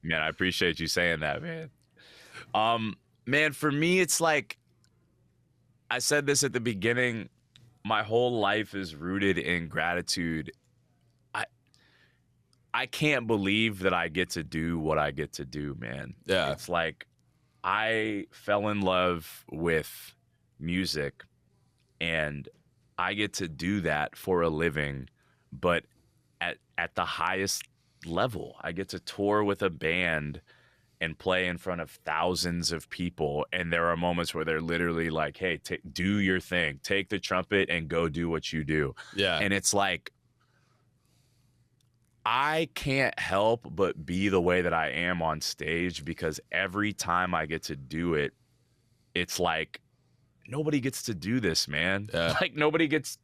Man, I appreciate you saying that, man. Man, for me, it's like, I said this at the beginning, my whole life is rooted in gratitude. I can't believe that I get to do what I get to do, man. Yeah. It's like I fell in love with music, and I get to do that for a living, but at the highest level. I get to tour with a band and play in front of thousands of people, and there are moments where they're literally like, hey, do your thing, take the trumpet and go do what you do. Yeah. And it's like, I can't help but be the way that I am on stage, because every time I get to do it, it's like, nobody gets to do this, man. Like, nobody gets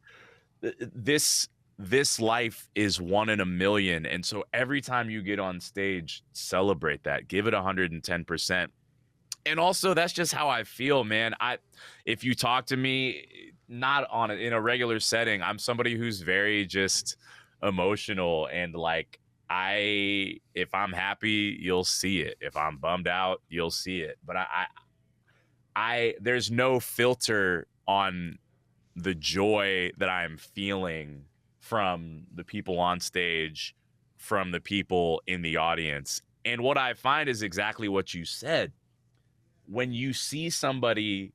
this life is one in a million. And so every time you get on stage, celebrate that, give it 110%. And also, that's just how I feel, man. If you talk to me, not on in a regular setting. I'm somebody who's very just emotional, and like if I'm happy, you'll see it. If I'm bummed out, you'll see it. But I there's no filter on the joy that I'm feeling from the people on stage, from the people in the audience. And what I find is exactly what you said. When you see somebody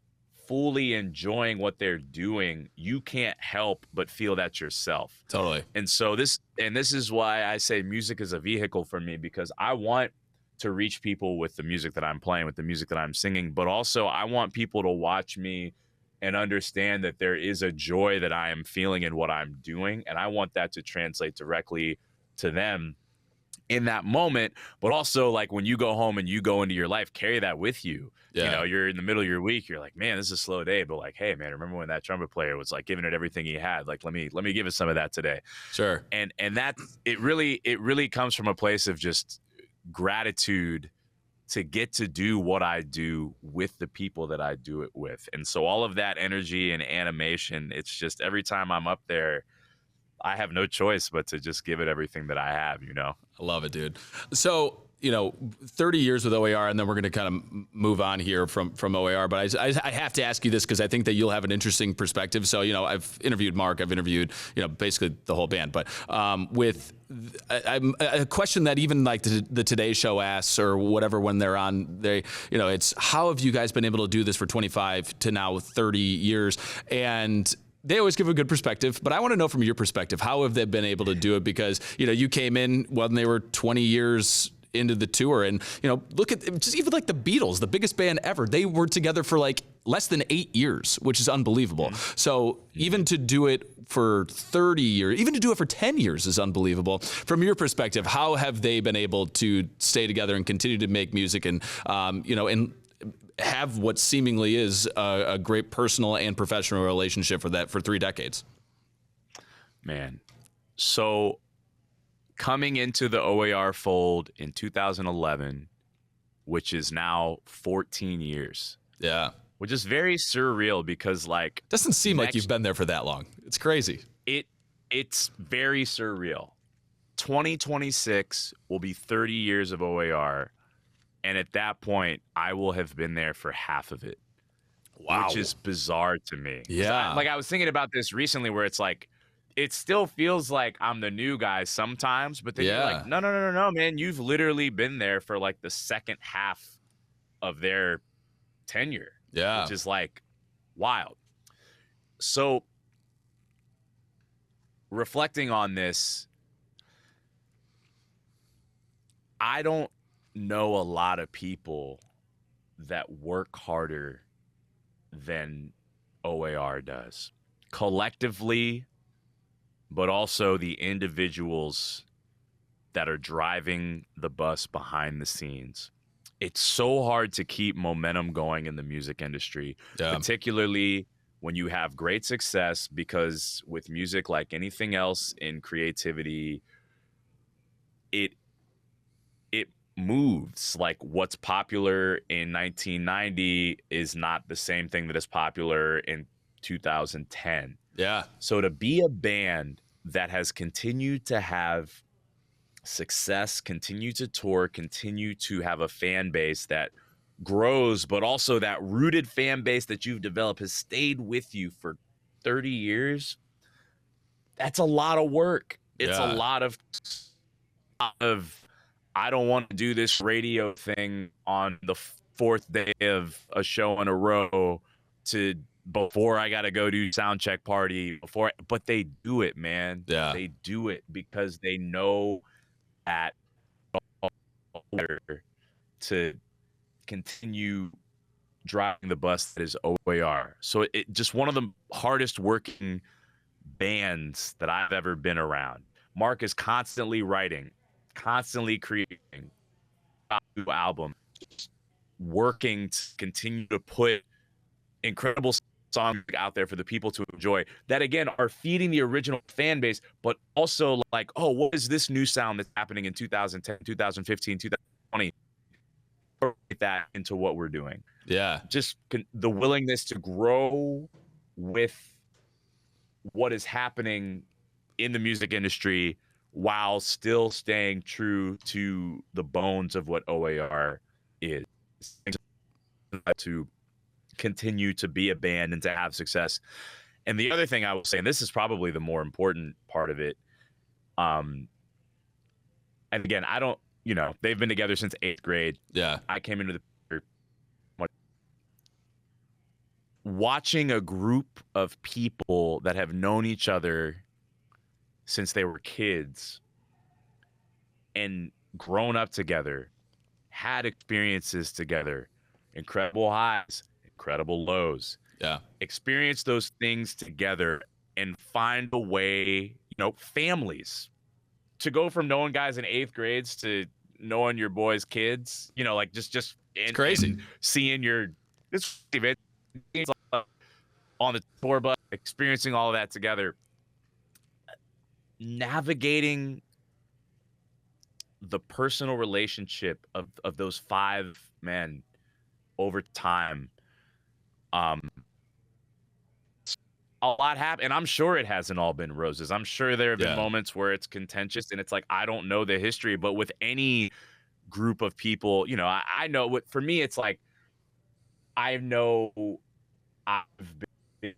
fully enjoying what they're doing, you can't help but feel that yourself. Totally. And so this is why I say music is a vehicle for me, because I want to reach people with the music that I'm playing, with the music that I'm singing, but also I want people to watch me and understand that there is a joy that I am feeling in what I'm doing, and I want that to translate directly to them in that moment. But also, like, when you go home and you go into your life, carry that with you. Yeah. You know, you're in the middle of your week, you're like, man, this is a slow day, but like, hey man, remember when that trumpet player was like giving it everything he had? Like, let me give it some of that today. Sure. And that it really comes from a place of just gratitude to get to do what I do with the people that I do it with. And so all of that energy and animation, it's just every time I'm up there, I have no choice but to just give it everything that I have, you know? I love it, dude. So, 30 years with O.A.R, and then we're going to kind of move on here from O.A.R. But I have to ask you this because I think that you'll have an interesting perspective. So, I've interviewed Mark, I've interviewed, basically the whole band. But with a question that even like the Today Show asks or whatever when they're on, it's how have you guys been able to do this for 25 to now 30 years? And they always give a good perspective, but I want to know from your perspective, how have they been able to do it? Because, you came in when they were 20 years into the tour, and, look at just even like the Beatles, the biggest band ever. They were together for like less than 8 years, which is unbelievable. So even to do it for 30 years, even to do it for 10 years is unbelievable. From your perspective, how have they been able to stay together and continue to make music and, and have what seemingly is a great personal and professional relationship for 3 decades? Man. So coming into the O.A.R fold in 2011, which is now 14 years. Yeah. Which is very surreal because, like, doesn't seem like you've been there for that long. It's crazy. It's very surreal. 2026 will be 30 years of O.A.R, and at that point, I will have been there for half of it. Wow. Which is bizarre to me. Yeah. I was thinking about this recently where it's like, it still feels like I'm the new guy sometimes, but then you're like, no, man, you've literally been there for like the second half of their tenure. Yeah. Which is like wild. So reflecting on this, I don't know a lot of people that work harder than O.A.R does collectively, but also the individuals that are driving the bus behind the scenes. It's so hard to keep momentum going in the music industry, particularly when you have great success, because with music, like anything else in creativity, it moves. Like, what's popular in 1990 is not the same thing that is popular in 2010. Yeah. So to be a band that has continued to have success, continue to tour, continue to have a fan base that grows, but also that rooted fan base that you've developed has stayed with you for 30 years, that's a lot of work. It's a lot of I don't want to do this radio thing on the 4th day of a show in a row before I got to go do sound check party but they do it, man. Yeah. They do it because they know that to continue driving the bus that is O.A.R. So it just one of the hardest working bands that I've ever been around. Mark is constantly writing, constantly creating a new album, working to continue to put incredible songs out there for the people to enjoy that, again, are feeding the original fan base, but also like, oh, what is this new sound that's happening in 2010, 2015, 2020? That into what we're doing. Yeah. Just the willingness to grow with what is happening in the music industry while still staying true to the bones of what O.A.R. is, to continue to be a band and to have success. And the other thing I will say, and this is probably the more important part of it, and again, I don't, they've been together since 8th grade. Yeah. I came into the watching a group of people that have known each other since they were kids and grown up together, had experiences together, incredible highs, incredible lows. Yeah. Experience those things together and find a way, families, to go from knowing guys in 8th grades to knowing your boys' kids, like just it's crazy. And seeing this event on the tour bus, experiencing all of that together, navigating the personal relationship of those 5 men over time. A lot happened, and I'm sure it hasn't all been roses. I'm sure there have been moments where it's contentious, and it's like, I don't know the history, but with any group of people, I know what, for me, it's like, I know I've been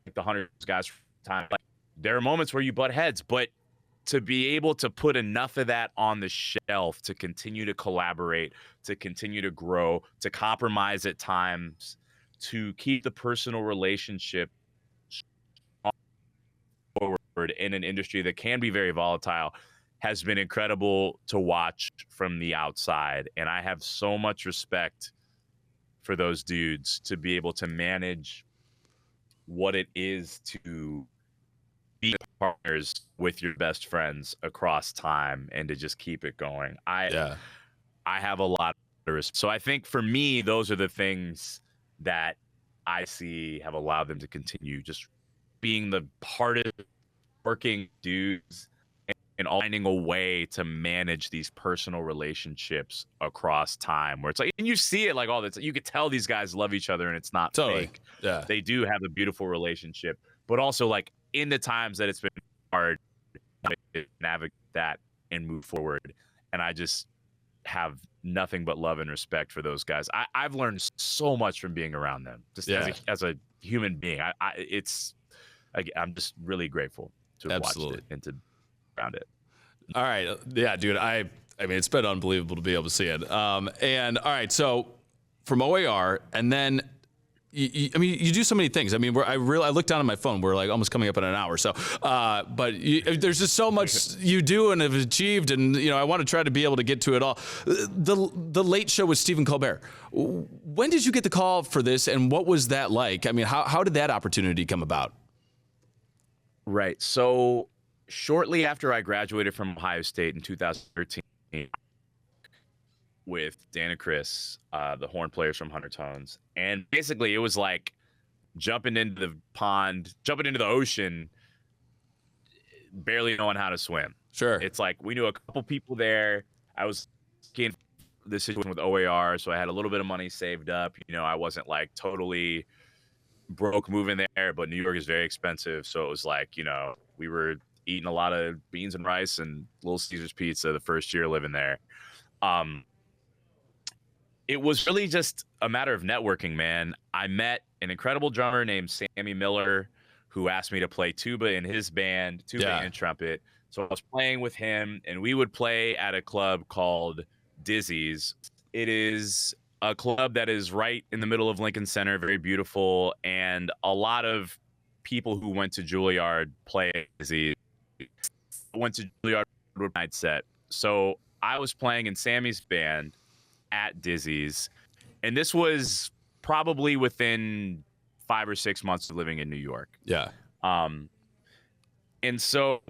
like the Huntertones guys for time. Like, there are moments where you butt heads, but to be able to put enough of that on the shelf to continue to collaborate, to continue to grow, to compromise at times, to keep the personal relationship forward in an industry that can be very volatile, has been incredible to watch from the outside. And I have so much respect for those dudes to be able to manage what it is to be partners with your best friends across time and to just keep it going. I have a lot of respect. So I think for me, those are the things that I see have allowed them to continue just being the part of working dudes and finding a way to manage these personal relationships across time, where it's like, and you see it like all this, you could tell these guys love each other and it's not fake. Yeah. They do have a beautiful relationship, but also like in the times that it's been hard to navigate that and move forward. And I just have nothing but love and respect for those guys. I've learned so much from being around them, just as a human being. I'm just really grateful to have watched it and to around it. All right. Yeah, dude. I mean, it's been unbelievable to be able to see it. And all right. So from O.A.R. and then I mean, you do so many things. I mean, I looked down at my phone. We're like almost coming up in an hour. So, but there's just so much you do and have achieved, and I want to try to be able to get to it all. The Late Show with Stephen Colbert. When did you get the call for this, and what was that like? I mean, how did that opportunity come about? Right. So shortly after I graduated from Ohio State in 2013. With Dan and Chris, the horn players from Huntertones. And basically it was like jumping into the pond, jumping into the ocean, barely knowing how to swim. Sure. It's like we knew a couple people there. I was in this situation with O.A.R, so I had a little bit of money saved up. I wasn't like totally broke moving there, but New York is very expensive. So it was like, we were eating a lot of beans and rice and Little Caesars pizza the first year living there. It was really just a matter of networking, man. I met an incredible drummer named Sammy Miller, who asked me to play tuba in his band, and trumpet. So I was playing with him, and we would play at a club called Dizzy's. It is a club that is right in the middle of Lincoln Center, very beautiful, and a lot of people who went to Juilliard play at Dizzy's went to Juilliard night set. So I was playing in Sammy's band at Dizzy's, and this was probably within 5 or 6 months of living in New York. Yeah. And so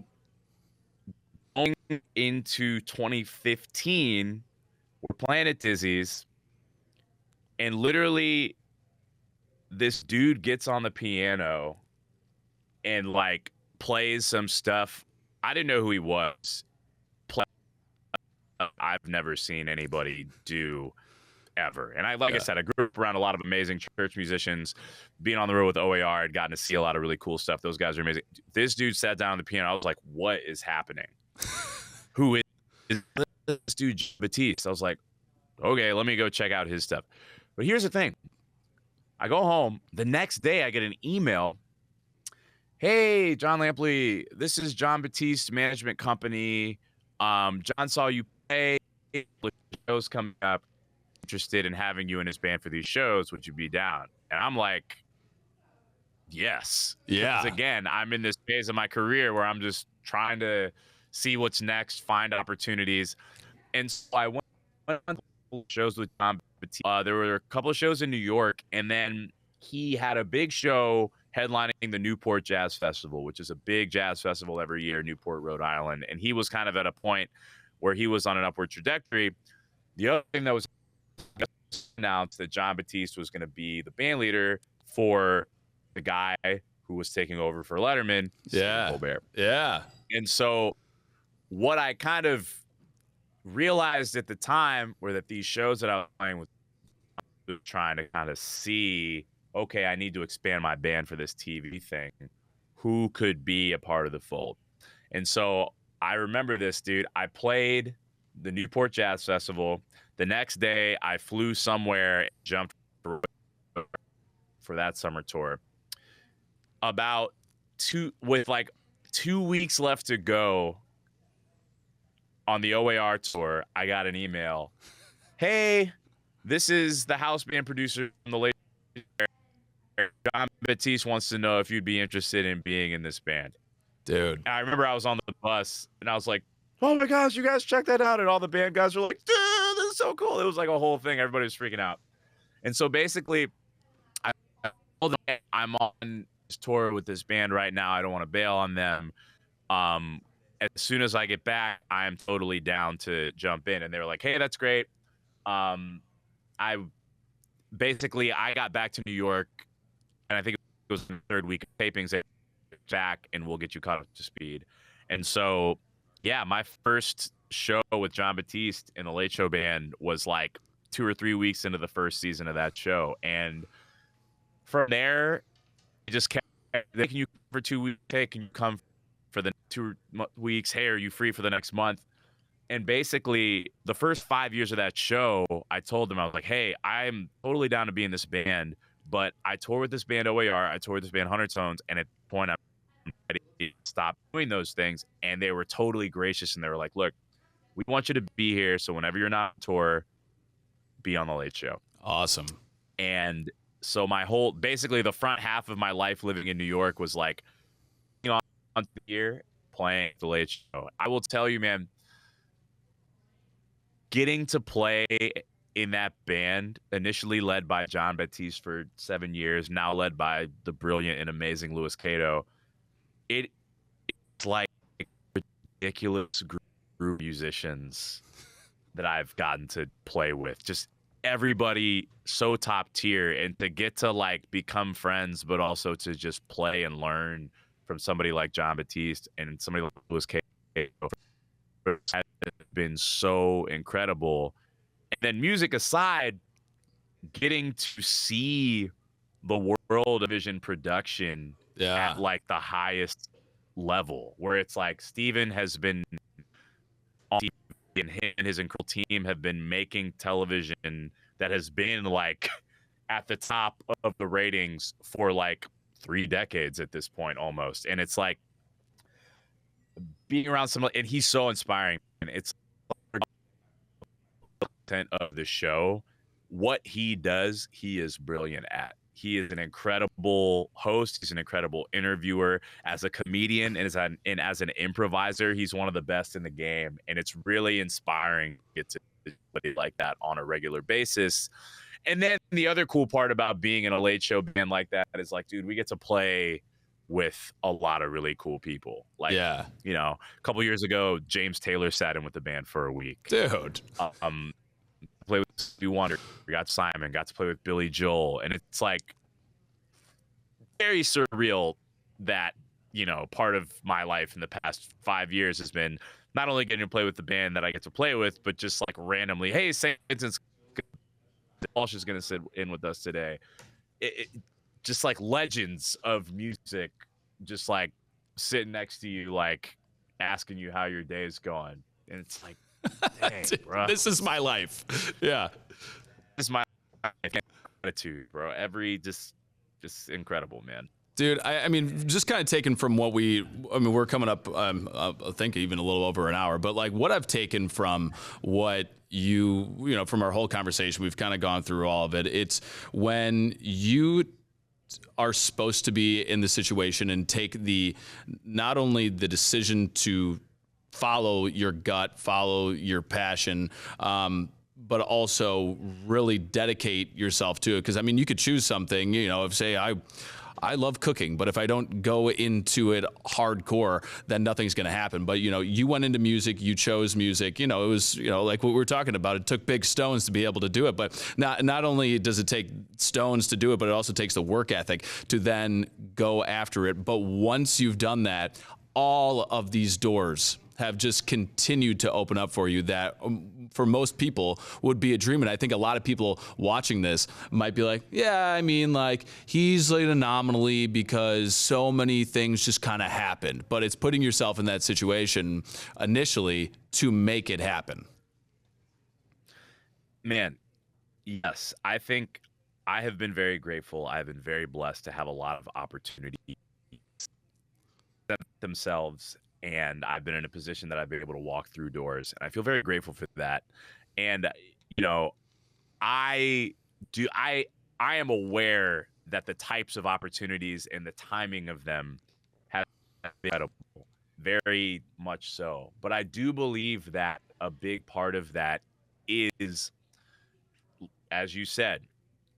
going into 2015, we're playing at Dizzy's, and literally this dude gets on the piano and like plays some stuff. I didn't know who he was. I've never seen anybody do. ever. And like I said, I grew up around a lot of amazing church musicians. Being on the road with O.A.R, I'd gotten to see a lot of really cool stuff. Those guys are amazing. This dude sat down on the piano. I was like, what is happening? Who is this dude, Batiste? I was like, okay, let me go check out his stuff. But here's the thing. I go home. The next day, I get an email. Hey, Jon Lampley, this is Jon Batiste Management Company. John saw you play. Shows coming up. Interested in having you in his band for these shows. Would you be down? And I'm like, yes. Yeah. Because again, I'm in this phase of my career where I'm just trying to see what's next, find opportunities. And so I went on shows with Jon Batiste. There were a couple of shows in New York, and then he had a big show headlining the Newport Jazz Festival, which is a big jazz festival every year in Newport, Rhode Island. And he was kind of at a point where he was on an upward trajectory. The other thing that was announced that Jon Batiste was going to be the band leader for the guy who was taking over for Letterman, Stephen Colbert. Yeah. And so what I kind of realized at the time were that these shows that I was playing with, trying to kind of see, okay, I need to expand my band for this TV thing. Who could be a part of the fold? And so I remember this, dude. I played the Newport Jazz Festival. The next day, I flew somewhere and jumped for that summer tour. With like 2 weeks left to go on the O.A.R tour, I got an email. Hey, this is the house band producer from the late Jon Batiste wants to know if you'd be interested in being in this band. Dude. And I remember I was on the bus and I was like, oh my gosh, you guys check that out. And all the band guys were like, dude, this is so cool. It was like a whole thing. Everybody was freaking out. And so basically, I told them, I'm on this tour with this band right now. I don't want to bail on them. As soon as I get back, I am totally down to jump in. And they were like, hey, that's great. I got back to New York, and I think it was the third week of tapings. They back, and we'll get you caught up to speed. And so, yeah, my first show with Jon Batiste in the Late Show Band was like 2 or 3 weeks into the first season of that show. And from there, it just kept, can you come for 2 weeks? Hey, can you come for the 2 weeks? Hey, are you free for the next month? And basically, the first 5 years of that show, I told them, I was like, hey, I'm totally down to be in this band, but I tour with this band O.A.R, I tour with this band Huntertones, and at the point I'm ready to stop doing those things. And they were totally gracious, and they were like, look, we want you to be here, so whenever you're not on tour, be on the Late Show. Awesome. And so basically the front half of my life living in New York was like, on the year playing the Late Show. I will tell you, man, getting to play in that band, initially led by Jon Batiste for 7 years, now led by the brilliant and amazing Louis Cato, it's like ridiculous group of musicians that I've gotten to play with. Just everybody so top tier, and to get to like become friends, but also to just play and learn from somebody like Jon Batiste and somebody like Louis Cato has been so incredible. And then music aside, getting to see the world of vision production at like the highest level, where it's like Stephen has been on TV, and him and his incredible team have been making television that has been like at the top of the ratings for like 3 decades at this point almost. And it's like being around someone, and he's so inspiring. And it's content of the show. What he does, he is brilliant at. He is an incredible host. He's an incredible interviewer. As a comedian and as an improviser, he's one of the best in the game. And it's really inspiring to get to play like that on a regular basis. And then the other cool part about being in a Late Show band like that is like, dude, we get to play with a lot of really cool people. Like, you know, a couple years ago, James Taylor sat in with the band for a week. Dude. Play with Stevie Wonder, we got Simon, got to play with Billy Joel, and it's like very surreal that, you know, part of my life in the past 5 years has been not only getting to play with the band that I get to play with, but just like randomly, hey, Saints, Walsh is going to sit in with us today. Just like legends of music, just like sitting next to you, like asking you how your day is going. And it's like, dang, bro. This is my life. Yeah. This is my gratitude, bro. Just incredible, man. Dude, I mean, just kind of taken from what we're coming up, I think even a little over an hour, but like what I've taken from what from our whole conversation, we've kind of gone through all of it. It's when you are supposed to be in the situation and take not only the decision to follow your gut, follow your passion, but also really dedicate yourself to it. Because I mean, you could choose something, if say I love cooking, but if I don't go into it hardcore, then nothing's going to happen. But, you went into music, you chose music, it was, like what we were talking about, it took big stones to be able to do it. But not only does it take stones to do it, but it also takes the work ethic to then go after it. But once you've done that, all of these doors have just continued to open up for you that for most people would be a dream. And I think a lot of people watching this might be like, yeah, I mean, like he's like an anomaly because so many things just kind of happened. But it's putting yourself in that situation initially to make it happen. Man, yes, I think I have been very grateful. I've been very blessed to have a lot of opportunities themselves. And I've been in a position that I've been able to walk through doors, and I feel very grateful for that. And I am aware that the types of opportunities and the timing of them have been incredible, very much so. But I do believe that a big part of that is, as you said,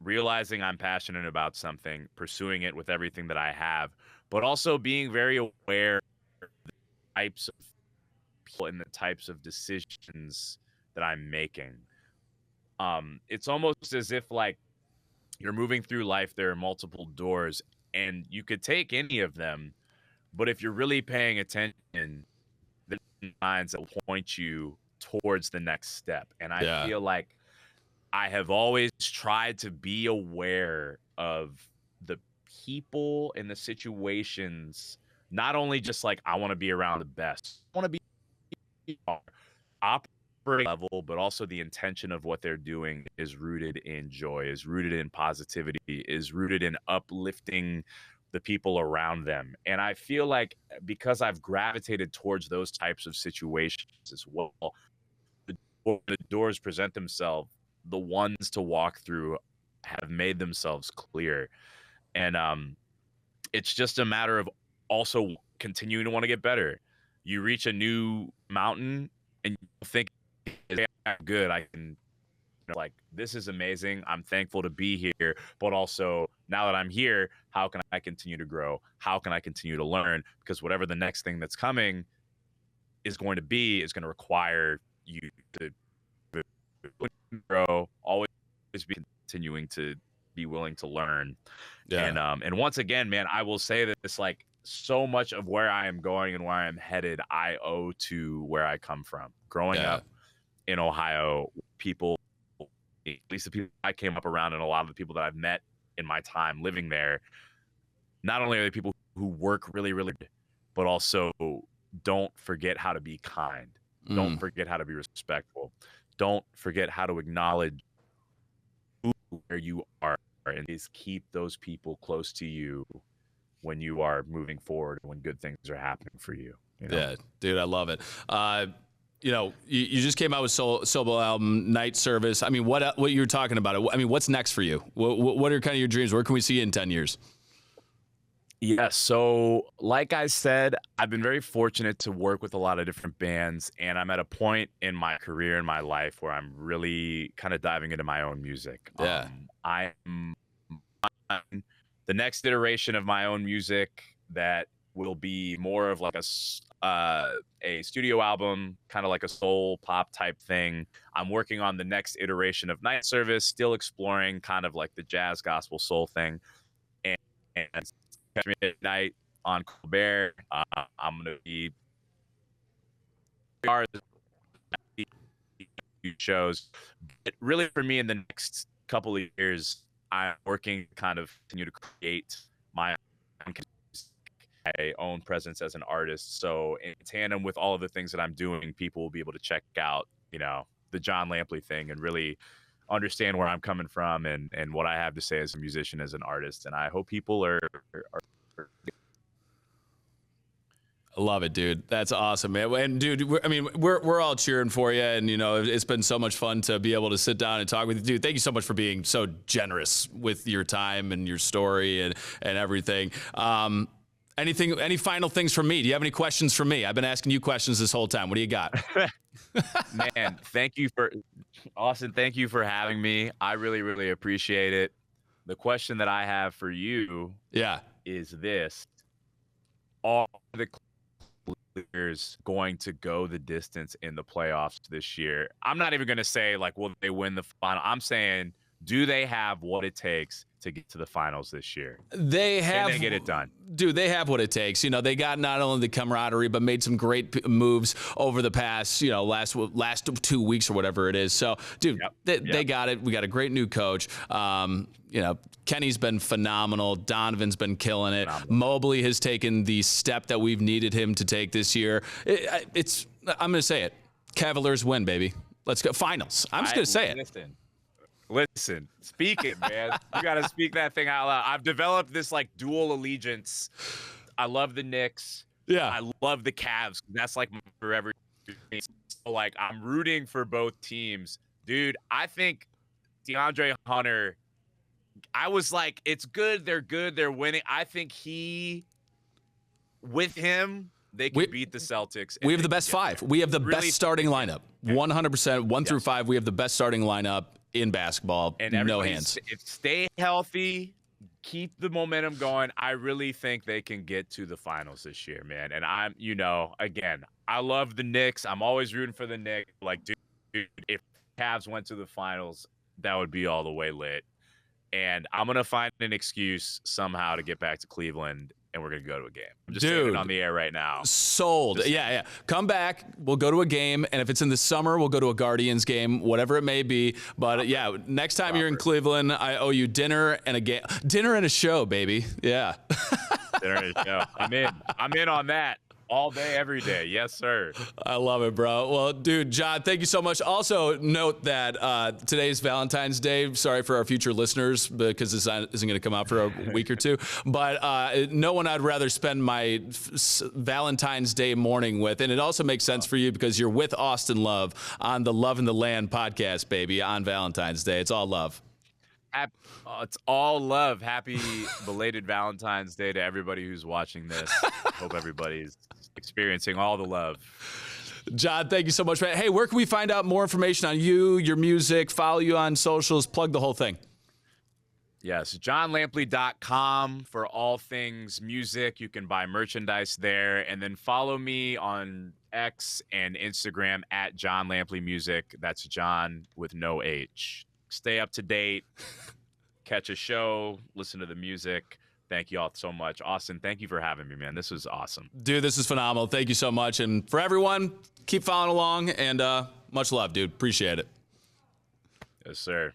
realizing I'm passionate about something, pursuing it with everything that I have, but also being very aware types of people and the types of decisions that I'm making. It's almost as if like you're moving through life, there are multiple doors and you could take any of them, but if you're really paying attention, the signs that will point you towards the next step. And I feel like I have always tried to be aware of the people and the situations. Not only just like I want to be around the best, I want to be operating level, but also the intention of what they're doing is rooted in joy, is rooted in positivity, is rooted in uplifting the people around them. And I feel like because I've gravitated towards those types of situations as well, the doors present themselves, the ones to walk through have made themselves clear. And it's just a matter of also continuing to want to get better. You reach a new mountain and you think, hey, I'm good. I can, like, this is amazing. I'm thankful to be here. But also, now that I'm here, how can I continue to grow? How can I continue to learn? Because whatever the next thing that's coming is going to require you to grow, always be continuing to be willing to learn. Yeah. And once again, man, I will say that it's like so much of where I am going and where I am headed, I owe to where I come from. Growing up in Ohio, people, at least the people I came up around and a lot of the people that I've met in my time living there, not only are they people who work really, really good, but also don't forget how to be kind. Don't forget how to be respectful. Don't forget how to acknowledge where you are and just keep those people close to you when you are moving forward, when good things are happening for you. Yeah, dude, I love it. You just came out with solo album, Night Service. I mean, what you were talking about? I mean, what's next for you? What are kind of your dreams? Where can we see you in 10 years? Yeah, so like I said, I've been very fortunate to work with a lot of different bands, and I'm at a point in my career, in my life, where I'm really kind of diving into my own music. Yeah. I'm the next iteration of my own music that will be more of like a studio album, kind of like a soul pop type thing. I'm working on the next iteration of Night Service, still exploring kind of like the jazz gospel soul thing. And catch me at night on Colbert. I'm going to be shows. But really for me in the next couple of years, I'm working to kind of continue to create my own presence as an artist. So in tandem with all of the things that I'm doing, people will be able to check out, the Jon Lampley thing and really understand where I'm coming from and what I have to say as a musician, as an artist. And I hope people are I love it, dude. That's awesome, man. And dude, we're all cheering for you, and it's been so much fun to be able to sit down and talk with you, dude. Thank you so much for being so generous with your time and your story and everything. Any final things from me? Do you have any questions for me? I've been asking you questions this whole time. What do you got? Man, Austin, thank you for having me. I really, really appreciate it. The question that I have for you is this. Are the Clears going to go the distance in the playoffs this year? I'm not even going to say, will they win the final? I'm saying, do they have what it takes to get to the finals this year? Can they get it done? Dude, they have what it takes. They got not only the camaraderie, but made some great moves over the past, last 2 weeks or whatever it is. So, dude, they got it. We got a great new coach. Kenny's been phenomenal. Donovan's been killing it. Mobley has taken the step that we've needed him to take this year. I'm going to say it. Cavaliers win, baby. Let's go. Finals. I'm just going to say it. Listen, speak it, man. You got to speak that thing out loud. I've developed this dual allegiance. I love the Knicks. Yeah. I love the Cavs. That's my forever. So, I'm rooting for both teams. Dude, I think DeAndre Hunter, I was it's good. They're winning. I think with him, they can beat the Celtics. We have the best five. We have the best starting lineup. 100%, 1 through 5. We have the best starting lineup in basketball. And no hands. Stay healthy. Keep the momentum going. I really think they can get to the finals this year, man. And I'm, again, I love the Knicks. I'm always rooting for the Knicks. Dude, if Cavs went to the finals, that would be all the way lit. And I'm going to find an excuse somehow to get back to Cleveland, and we're going to go to a game. I'm just saying it on the air right now. Sold. Yeah. Come back. We'll go to a game. And if it's in the summer, we'll go to a Guardians game, whatever it may be. But next time you're in Cleveland, I owe you dinner and a game. Dinner and a show, baby. Yeah. Dinner and a show. I'm in on that. All day, every day. Yes, sir. I love it, bro. Well, dude, Jon, thank you so much. Also, note that today's Valentine's Day. Sorry for our future listeners because this isn't going to come out for a week or two. But no one I'd rather spend my Valentine's Day morning with. And it also makes sense for you because you're with Austin Love on the Love in the Land podcast, baby, on Valentine's Day. It's all love. It's all love. Happy belated Valentine's Day to everybody who's watching this. Hope everybody's experiencing all the love. Jon, thank you so much, man. Hey, where can we find out more information on you, your music, follow you on socials, plug the whole thing? Yes, jonlampley.com for all things music. You can buy merchandise there. And then follow me on X and Instagram at Jon Lampley Music. That's Jon with no H. Stay up to date, catch a show, listen to the music. Thank you all so much. Austin, thank you for having me, man. This was awesome. Dude, this is phenomenal. Thank you so much. And for everyone, keep following along, and much love, dude. Appreciate it. Yes, sir.